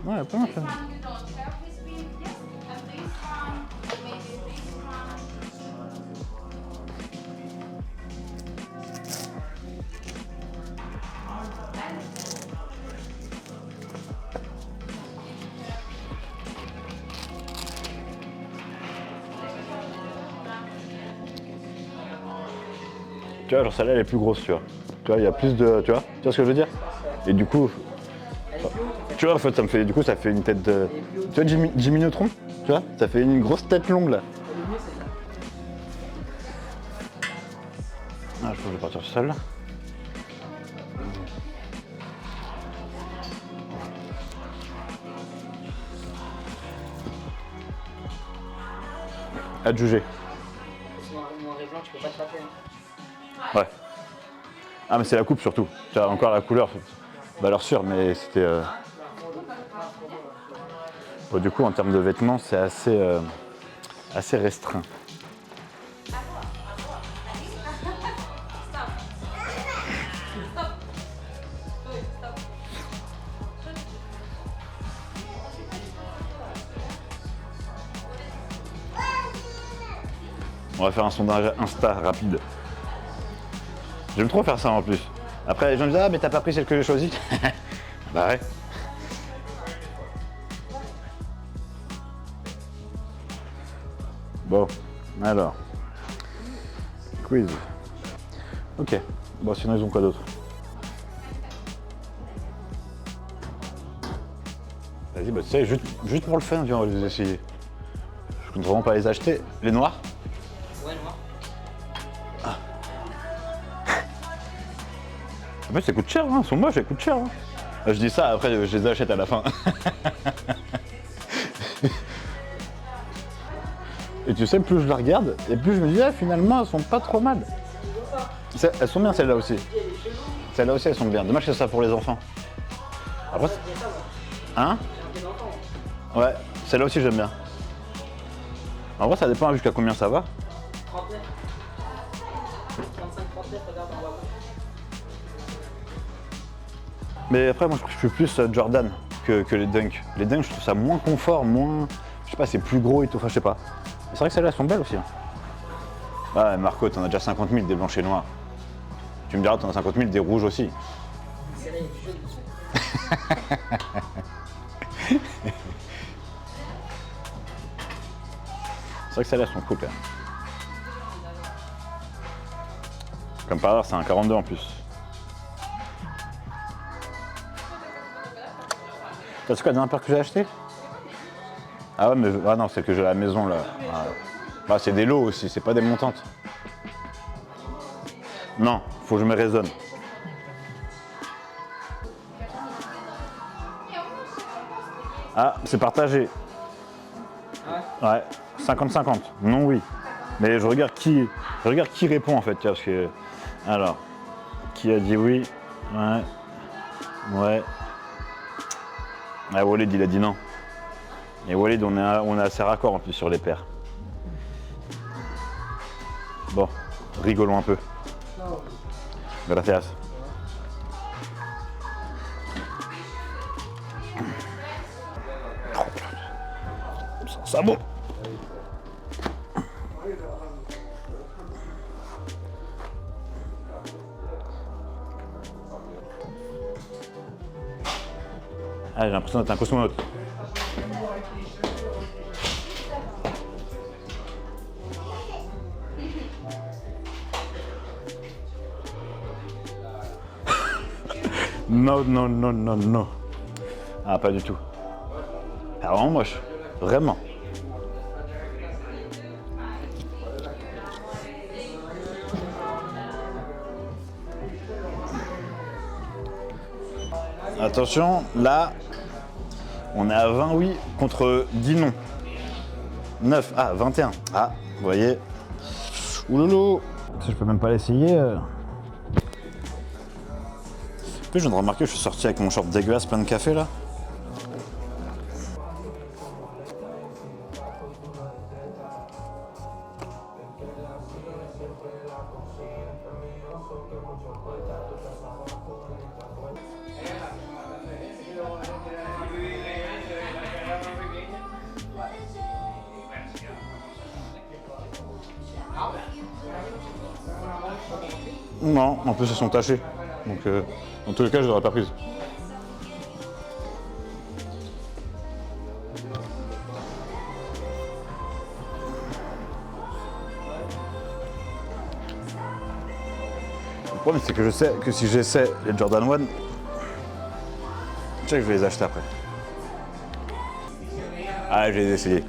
Ouais, pas mal ça. Tu vois, genre celle-là elle est plus grosse, tu vois. Tu vois, il y a plus de. Tu vois ce que je veux dire? Et du coup. Tu vois, en fait, ça fait une tête de. Tu vois, Jimmy Neutron? Tu vois? Ça fait une grosse tête longue là. Ah, je pense que je vais partir sur celle-là. À te juger. Sinon, noir et blanc, tu peux pas te taper. Ouais. Ah mais c'est la coupe surtout. Tu as encore la couleur, valeur sûre, mais c'était. Bon, du coup en termes de vêtements c'est assez restreint. On va faire un sondage Insta rapide. J'aime trop faire ça en plus. Après les gens me disent ah mais t'as pas pris celle que j'ai choisie. Bah ouais. Bon, alors. Quiz. Ok. Bon sinon ils ont quoi d'autre? Vas-y, bah tu sais, juste pour le fun, viens, on va les essayer. Je compte vraiment pas les acheter. Les noirs? Ouais, noir. En fait, ça coûte cher, hein. Elles sont moches, elles coûtent cher. Hein. Je dis ça, après, je les achète à la fin. Et tu sais, plus je la regarde, et plus je me dis, ah, finalement, elles sont pas trop mal. Elles sont bien, celles-là aussi. Celles-là aussi, elles sont bien. Dommage que c'est ça pour les enfants. Après, hein? Ouais, celle-là aussi, j'aime bien. En vrai, ça dépend jusqu'à combien ça va. 39. 35-39, regarde en bas. Mais après, moi, je suis plus Jordan que les Dunk. Les Dunk, je trouve ça moins confort, moins. Je sais pas, c'est plus gros et tout. Enfin, je sais pas. C'est vrai que celles-là, elles sont belles aussi. Hein. Ouais, Marco, t'en as déjà 50 000 des blancs et noirs. Tu me diras, t'en as 50 000 des rouges aussi. Celle-là, il est plus jaune dessus. C'est vrai que celles-là, elles sont cool quand même. Comme par hasard, c'est un 42 en plus. T'as ce quoi, la dernière paire que j'ai acheté? Ah ouais, mais ah non, c'est que j'ai à la maison là. Ah. Bah, c'est des lots aussi, c'est pas des montantes. Non, faut que je me raisonne. Ah, c'est partagé. Ouais, 50-50. Non, oui. Mais je regarde qui répond en fait, parce que. Alors, qui a dit oui? Ouais. Ouais. Ah, Walid, il a dit non. Et Walid, on est assez raccord en plus sur les paires. Bon, rigolons un peu. Gracias. Ça bon. Ah, j'ai l'impression d'être un cosmonaute. Non, non, non, non, non. Ah, pas du tout. Ah, vraiment moche. Vraiment. Attention, là, on est à 20 oui contre 10 non. 9, 21. Ah, vous voyez. Ouloulou. Je peux même pas l'essayer. En plus, je viens de remarquer, je suis sorti avec mon short dégueulasse plein de café là. Non, en plus elles sont tachées. Donc dans tous les cas, je l'aurais pas prise. Le problème, c'est que je sais que si j'essaie les Jordan 1, je sais que je vais les acheter après. Ah, je vais les essayer.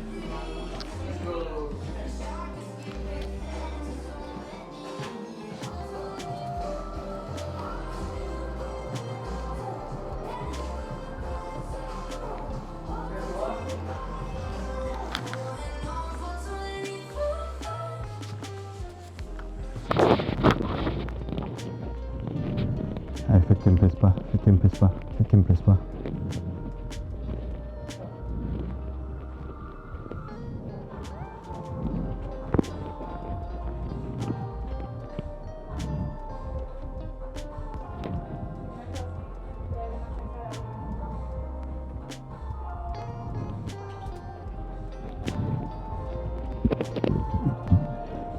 Allez, faites qu'elle me plaise pas, faites qu'elle me plaise pas, faites qu'elle me plaise pas.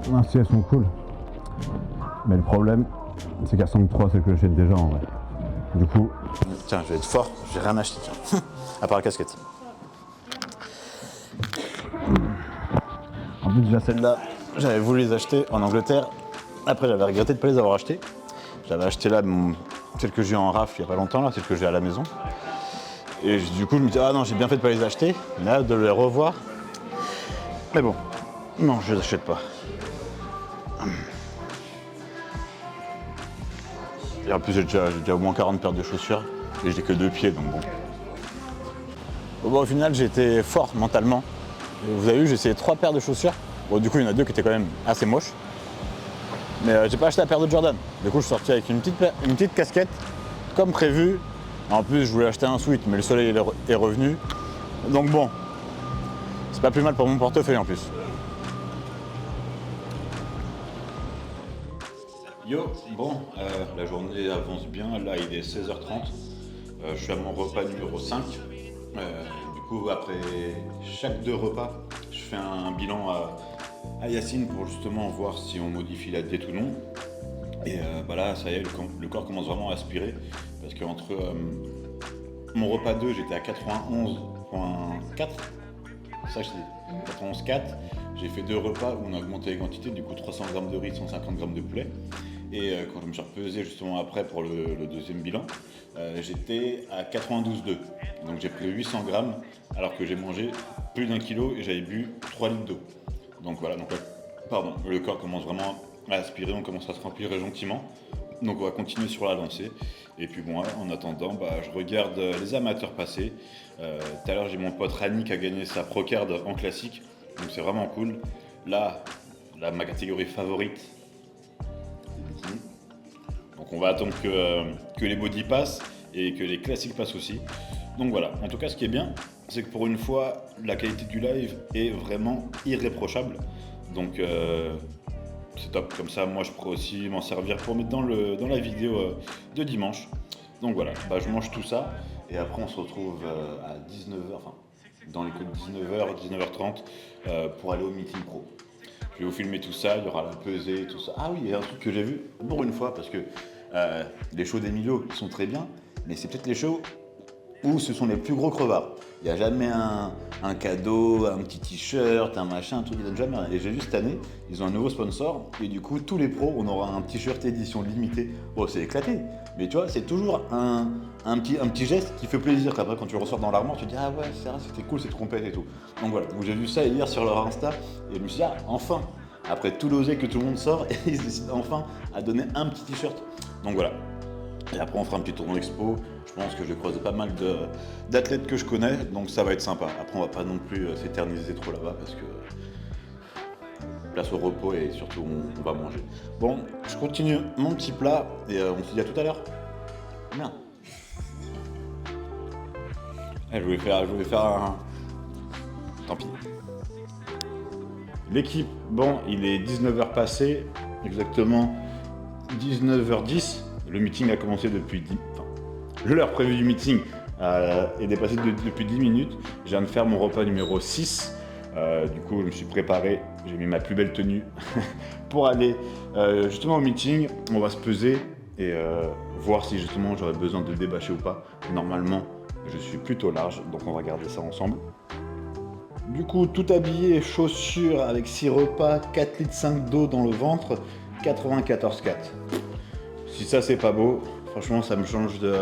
Non, si elles sont cool. Mais le problème, c'est qu'elles ressemblent trop à celles que j'achète déjà en vrai. Du coup, tiens, je vais être fort, j'ai rien acheté, tiens. À part la casquette. En plus, déjà celle-là, j'avais voulu les acheter en Angleterre. Après, j'avais regretté de ne pas les avoir achetées. J'avais acheté là, celle que j'ai en rafle il n'y a pas longtemps, là, celle que j'ai à la maison. Et du coup, je me dis, ah non, j'ai bien fait de ne pas les acheter. Mais là, de les revoir. Mais bon, non, je les achète pas. Et en plus, j'ai déjà au moins 40 paires de chaussures et j'ai que 2 pieds, donc bon. Bon, au final, j'ai été fort mentalement. Vous avez vu, j'ai essayé 3 paires de chaussures. Bon, du coup, il y en a 2 qui étaient quand même assez moches. Mais j'ai pas acheté la paire de Jordan. Du coup, je suis sorti avec une petite casquette, comme prévu. En plus, je voulais acheter un sweat, mais le soleil est revenu. Donc bon, c'est pas plus mal pour mon portefeuille en plus. Yo, bon, la journée avance bien, là il est 16h30, je suis à mon repas numéro 5. Du coup, après chaque 2 repas, je fais un bilan à Yacine pour justement voir si on modifie la diète ou non. Et bah là, ça y est, le corps commence vraiment à aspirer, parce qu'entre mon repas 2, j'étais à 91,4, ça je dis 91,4. J'ai fait 2 repas où on a augmenté les quantités, du coup 300 g de riz, 150 g de poulet. Et quand je me suis repesé justement après pour le deuxième bilan, j'étais à 92,2. Donc j'ai pris 800 g alors que j'ai mangé plus d'1 kilo et j'avais bu 3 litres d'eau. Donc voilà, pardon, le corps commence vraiment à aspirer, on commence à se remplir gentiment. Donc on va continuer sur la lancée. Et puis bon, en attendant, je regarde les amateurs passer. Tout à l'heure, j'ai mon pote Rani qui a gagné sa Procard en classique. Donc c'est vraiment cool. Là, ma catégorie favorite, c'est le bikini. Donc on va attendre que les body passent et que les classiques passent aussi. Donc voilà, en tout cas ce qui est bien, c'est que pour une fois, la qualité du live est vraiment irréprochable. Donc c'est top, comme ça moi je pourrais aussi m'en servir pour mettre dans la vidéo de dimanche. Donc voilà, je mange tout ça et après on se retrouve à 19h, enfin dans les coups de 19h, 19h30 pour aller au meeting pro. Je vais vous filmer tout ça, il y aura la pesée, tout ça. Ah oui, il y a un truc que j'ai vu pour une fois parce que les shows d'Emilio ils sont très bien, mais c'est peut-être les shows où ce sont les plus gros crevards. Il n'y a jamais un cadeau, un petit t-shirt, un machin, tout, ils donnent jamais rien. Et j'ai vu cette année, ils ont un nouveau sponsor et du coup tous les pros, on aura un t-shirt édition limitée. Bon, c'est éclaté, mais tu vois, c'est toujours un petit geste qui fait plaisir. Après, quand tu le ressors dans l'armoire, tu te dis ah ouais, c'est vrai, c'était cool, c'est trompette et tout. Donc voilà, donc j'ai vu ça hier sur leur Insta et je me suis dit ah, enfin, après tout l'osé que tout le monde sort, ils se décident enfin à donner un petit t-shirt. Donc voilà. Et après on fera un petit tournoi expo, je pense que je vais croiser pas mal d'athlètes que je connais, donc ça va être sympa. Après on va pas non plus s'éterniser trop là-bas parce que place au repos et surtout on va manger. Bon, je continue mon petit plat et on se dit à tout à l'heure. Merde. Je voulais faire un... Tant pis. L'équipe, bon, il est 19h passé, exactement 19h10. Le meeting a commencé depuis 10... Enfin, l'heure prévue du meeting est dépassée depuis 10 minutes. Je viens de faire mon repas numéro 6. Du coup, je me suis préparé. J'ai mis ma plus belle tenue pour aller justement au meeting. On va se peser et voir si justement j'aurais besoin de débâcher ou pas. Normalement, je suis plutôt large, donc on va regarder ça ensemble. Du coup, tout habillé, chaussures avec 6 repas, 4 litres 5 d'eau dans le ventre, 94,4. Si ça c'est pas beau, franchement ça me change de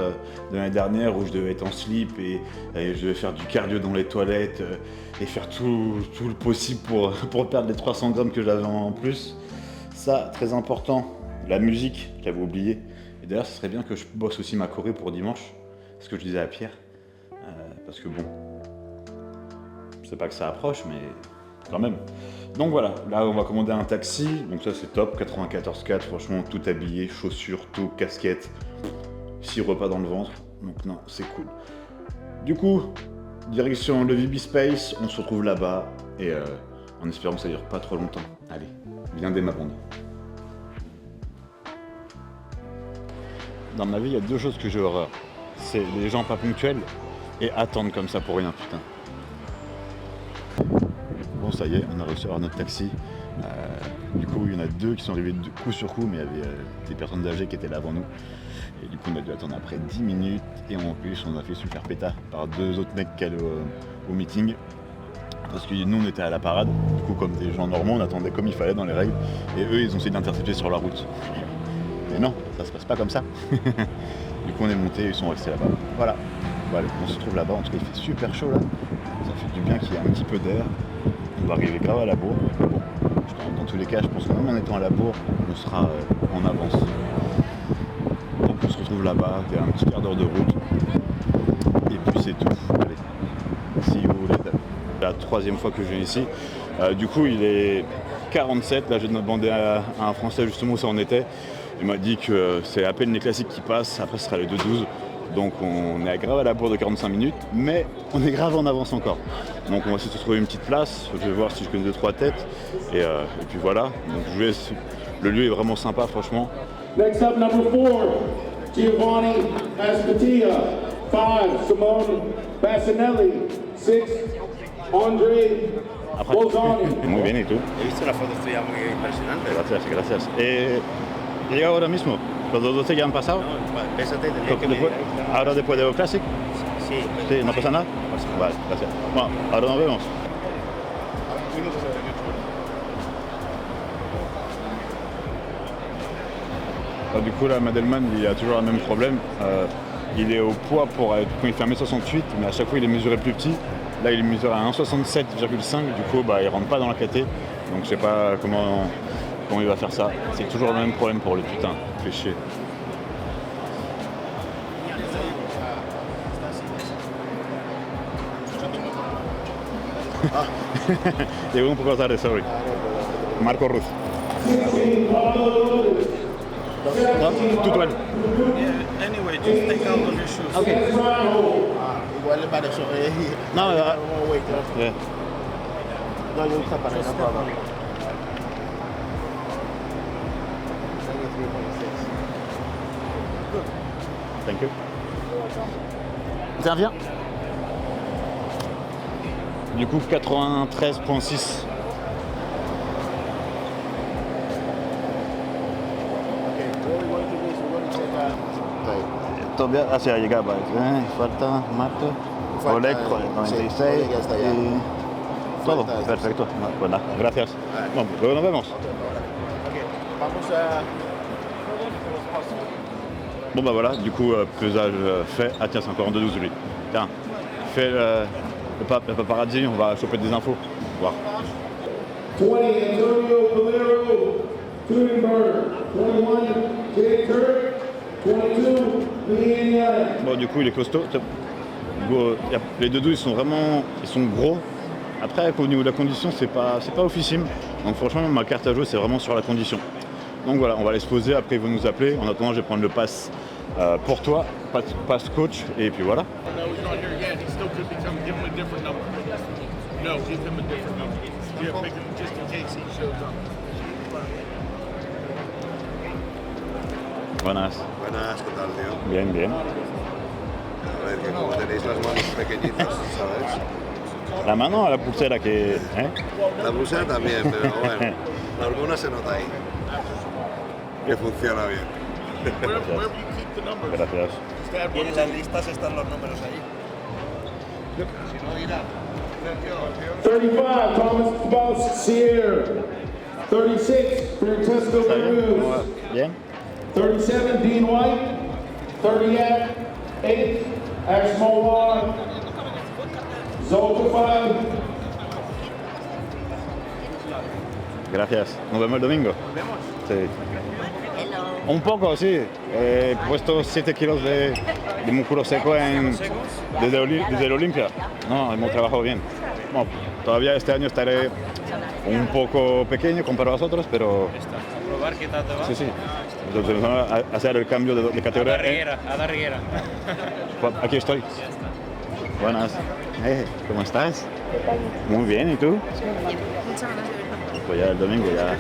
l'année dernière où je devais être en slip et je devais faire du cardio dans les toilettes et faire tout le possible pour perdre les 300 grammes que j'avais en plus. Ça, très important, la musique, j'avais oublié. Et d'ailleurs, ce serait bien que je bosse aussi ma choré pour dimanche, ce que je disais à Pierre, parce que bon, je sais pas que ça approche, mais quand même. Donc voilà, là on va commander un taxi, donc ça c'est top, 94,4, franchement tout habillé, chaussures, tout, casquette, 6 repas dans le ventre, donc non, c'est cool. Du coup, direction le VB Space, on se retrouve là-bas, et en espérant que ça dure pas trop longtemps. Allez, viens dès ma bande. Dans ma vie, il y a 2 choses que j'ai horreur, c'est les gens pas ponctuels et attendre comme ça pour rien, putain. Bon, ça y est, on a réussi à avoir notre taxi. Du coup, il y en a 2 qui sont arrivés de coup sur coup, mais il y avait des personnes âgées qui étaient là avant nous. Et du coup, on a dû attendre après 10 minutes. Et en plus, on a fait super péta par 2 autres mecs qui allaient au meeting. Parce que nous, on était à la parade. Du coup, comme des gens normaux, on attendait comme il fallait dans les règles. Et eux, ils ont essayé d'intercepter sur la route. Mais non, ça se passe pas comme ça. Du coup, on est monté, ils sont restés là-bas. Voilà. Bon, allez, on se trouve là-bas. En tout cas, il fait super chaud là. Ça fait du bien qu'il y ait un petit peu d'air. On va arriver grave à la bourre. Bon, dans tous les cas, je pense que même en étant à la bourre, on sera en avance. Donc on se retrouve là-bas, il y a un petit quart d'heure de route. Et puis c'est tout. Allez, si vous voulez, c'est la 3e fois que je viens ici. Du coup, il est 47. Là, j'ai demandé à un Français justement où ça en était. Il m'a dit que c'est à peine les classiques qui passent. Après, ce sera les 2-12. Donc on est grave à la bourre de 45 minutes, mais on est grave en avance encore. Donc on va essayer de trouver une petite place, je vais voir si je connais 2-3 têtes, et puis voilà. Donc le lieu est vraiment sympa franchement. Next up, number 4, Giovanni Aspatia. 5, Simone Bassinelli. 6, André Bolzani. Muy bien, ¿y tú? He visto la foto tuya muy impresionante. Gracias. Llega ahora mismo. ¿Los 12 ya han pasado? No, pésate, tendría que medir. ¿Ahora después de Classic? Sí, Sí, ¿no pasa nada? Vale, gracias. Bueno, ahora nos vemos. Du coup, là, Madelman, il a toujours le même problème. Il est au poids quand il fait 1m68, mais à chaque fois, il est mesuré plus petit. Là, il est mesuré à 1,67,5. Du coup, il rentre pas dans la caté. Donc, je sais pas comment il va faire ça. C'est toujours le même problème pour lui, putain. Fait chier. Llegó un poco tarde, sorry. Marco Ruz. Tout well. Anyway, just take out all your shoes. Okay. igual para eso. No, wait. yeah. No, yo uso para eso. Thank you. Ça revient. Du coup, 93.6. Todavía hacia llegar, falta Marta, Oleg, 96 y todo. Perfecto. Pues nada, gracias. Bueno, luego nos vemos. Vamos a... Bon bah voilà, du coup, pesage fait. Ah tiens, c'est encore en 2-12 lui. Tiens, fais le paparazzi, on va choper des infos. Voir. 20, Antonio Valero, Tudenberg. 21, Jay Turk. 22, Leanne. Bon, du coup, il est costaud. Les 2-12, ils sont gros. Après, au niveau de la condition, c'est pas officime. Donc franchement, ma carte à jouer, c'est vraiment sur la condition. Donc voilà, on va aller se poser, après ils vont nous appeler. En attendant, je vais prendre le pass pour toi, pass coach, et puis voilà. Buenas. Buenas, ¿qué tal, tío? Bien, bien. A ver, que como tenéis las manos pequeñitas, ¿sabes? La mano a la pulsera que... ¿eh? La pulsera también, pero bueno, la hormona se nota ahí. Que funciona bien. Gracias. Y en las listas están los números ahí. Si no, irá. 35, Thomas Bausier. 36, Francesco ¿Está bien? ¿Cómo va? Cruz. Bien. 37, Dean White. 38, Ash Mowar. Zolkify. Gracias. Nos vemos el domingo. Sí. Un poco, sí. He puesto 7 kilos de músculo seco desde el Olimpia. No, hemos trabajado bien. Bueno, todavía este año estaré un poco pequeño comparado a vosotros, pero... A probar qué tal te va. Sí, sí. Entonces vamos a hacer el cambio de categoría. A dar riguera. Aquí estoy. Buenas. ¿Cómo estás? Muy bien, ¿y tú? Muchas ganas de verlo. Pues ya el domingo ya...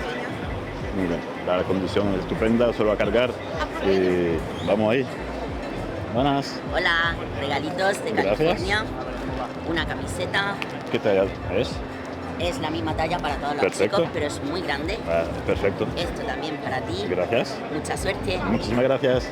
Muy bien. La condición es estupenda, solo a cargar y vamos ahí. Buenas. Hola, regalitos de Gracias. California, una camiseta, ¿Qué talla es? es la misma talla para todos los Perfecto. chicos, pero es muy grande. Ah, perfecto. Esto también para ti. Gracias. Mucha suerte. Muchísimas gracias.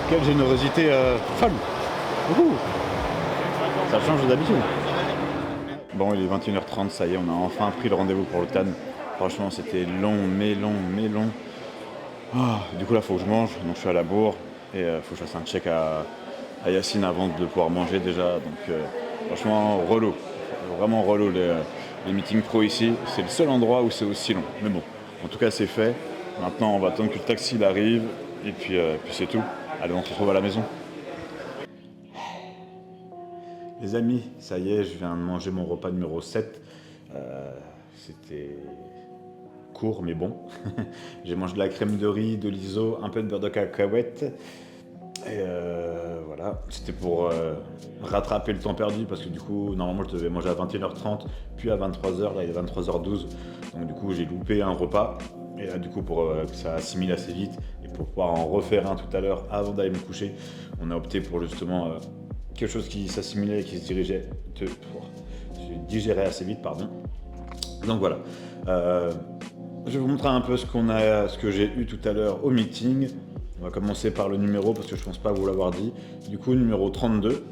Quelle générosité folle. Wouhou. Ça change d'habitude. Bon, il est 21h30, ça y est, on a enfin pris le rendez-vous pour le TAN. Franchement, c'était long, mais long, mais long. Ah, du coup, là, il faut que je mange, donc je suis à la bourre. Et il faut que je fasse un check à Yacine avant de pouvoir manger déjà. Donc, franchement, relou. Vraiment relou les meetings pro ici. C'est le seul endroit où c'est aussi long. Mais bon, en tout cas, c'est fait. Maintenant, on va attendre que le taxi il arrive. Et puis c'est tout. Allez, on se retrouve à la maison. Les amis, ça y est, je viens de manger mon repas numéro 7. C'était court mais bon. J'ai mangé de la crème de riz, de l'iso, un peu de beurre de cacahuète. Et voilà, c'était pour rattraper le temps perdu parce que du coup, normalement, je devais manger à 21h30, puis à 23h, là il est 23h12. Donc du coup, j'ai loupé un repas. Et là, du coup, pour que ça assimile assez vite et pour pouvoir en refaire un tout à l'heure avant d'aller me coucher, on a opté pour justement quelque chose qui s'assimilait et qui se digérait assez vite, pardon. Donc voilà. Je vais vous montrer un peu ce que j'ai eu tout à l'heure au meeting. On va commencer par le numéro parce que je pense pas vous l'avoir dit. Du coup, numéro 32.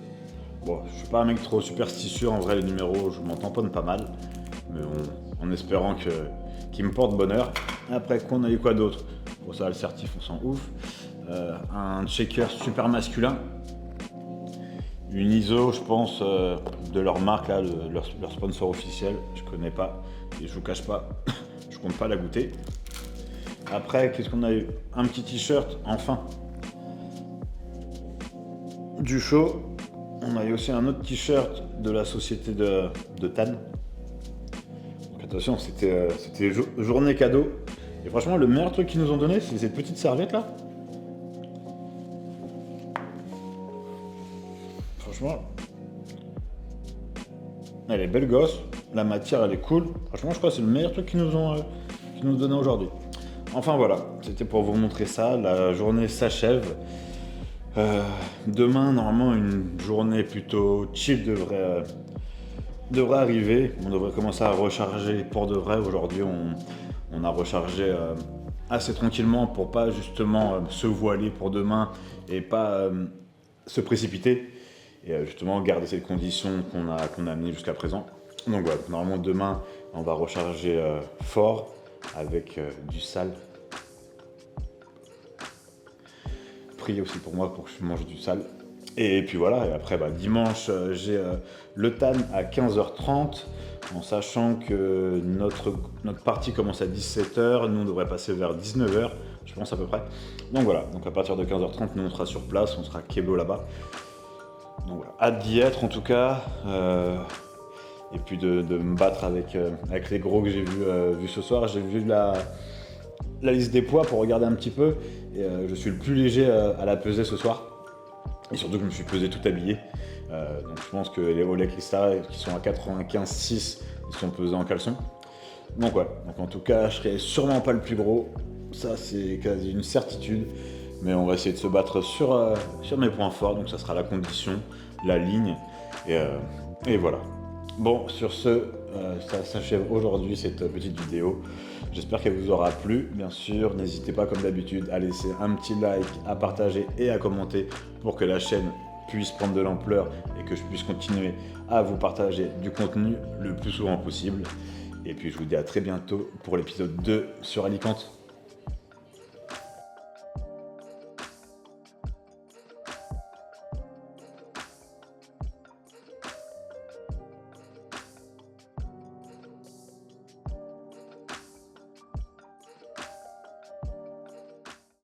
Bon, je suis pas un mec trop superstitieux, en vrai les numéros, je m'en tamponne pas mal. Mais en espérant qu'il me porte bonheur. Après, qu'on a eu quoi d'autre? Bon, ça, le certif, on s'en ouf. Un checker super masculin. Une ISO, je pense, de leur marque, là, leur sponsor officiel. Je connais pas et je vous cache pas, je compte pas la goûter. Après, qu'est-ce qu'on a eu? Un petit t-shirt, enfin. Du show. On a eu aussi un autre t-shirt de la société de Tan. Donc attention, c'était journée cadeau. Et franchement, le meilleur truc qu'ils nous ont donné, c'est cette petite serviette là. Franchement, elle est belle gosse. La matière, elle est cool. Franchement, je crois que c'est le meilleur truc qu'ils nous ont donné aujourd'hui. Enfin voilà, c'était pour vous montrer ça. La journée s'achève. Demain, normalement, une journée plutôt chill devrait arriver. On devrait commencer à recharger pour de vrai. Aujourd'hui, on a rechargé assez tranquillement pour pas justement se voiler pour demain et pas se précipiter. Et justement garder cette condition qu'on a amenée jusqu'à présent. Donc voilà, normalement demain, on va recharger fort avec du sale. Priez aussi pour moi pour que je mange du sale. Et puis voilà, et après dimanche, j'ai le TAN à 15h30, en sachant que notre partie commence à 17h, nous on devrait passer vers 19h, je pense à peu près. Donc voilà, donc à partir de 15h30, nous on sera sur place, on sera kebo là-bas. Donc voilà, hâte d'y être en tout cas, et puis de me battre avec les gros que j'ai vu ce soir. J'ai vu la liste des poids pour regarder un petit peu, et je suis le plus léger à la pesée ce soir. Et surtout que je me suis pesé tout habillé. Donc je pense que les Oleg Krista qui sont à 95,6, ils sont pesés en caleçon. Donc voilà, donc en tout cas je serai sûrement pas le plus gros, ça c'est quasi une certitude. Mais on va essayer de se battre sur mes points forts, donc ça sera la condition, la ligne, et voilà. Bon, sur ce, ça s'achève aujourd'hui cette petite vidéo. J'espère qu'elle vous aura plu. Bien sûr, n'hésitez pas comme d'habitude à laisser un petit like, à partager et à commenter pour que la chaîne puisse prendre de l'ampleur et que je puisse continuer à vous partager du contenu le plus souvent possible. Et puis je vous dis à très bientôt pour l'épisode 2 sur Alicante.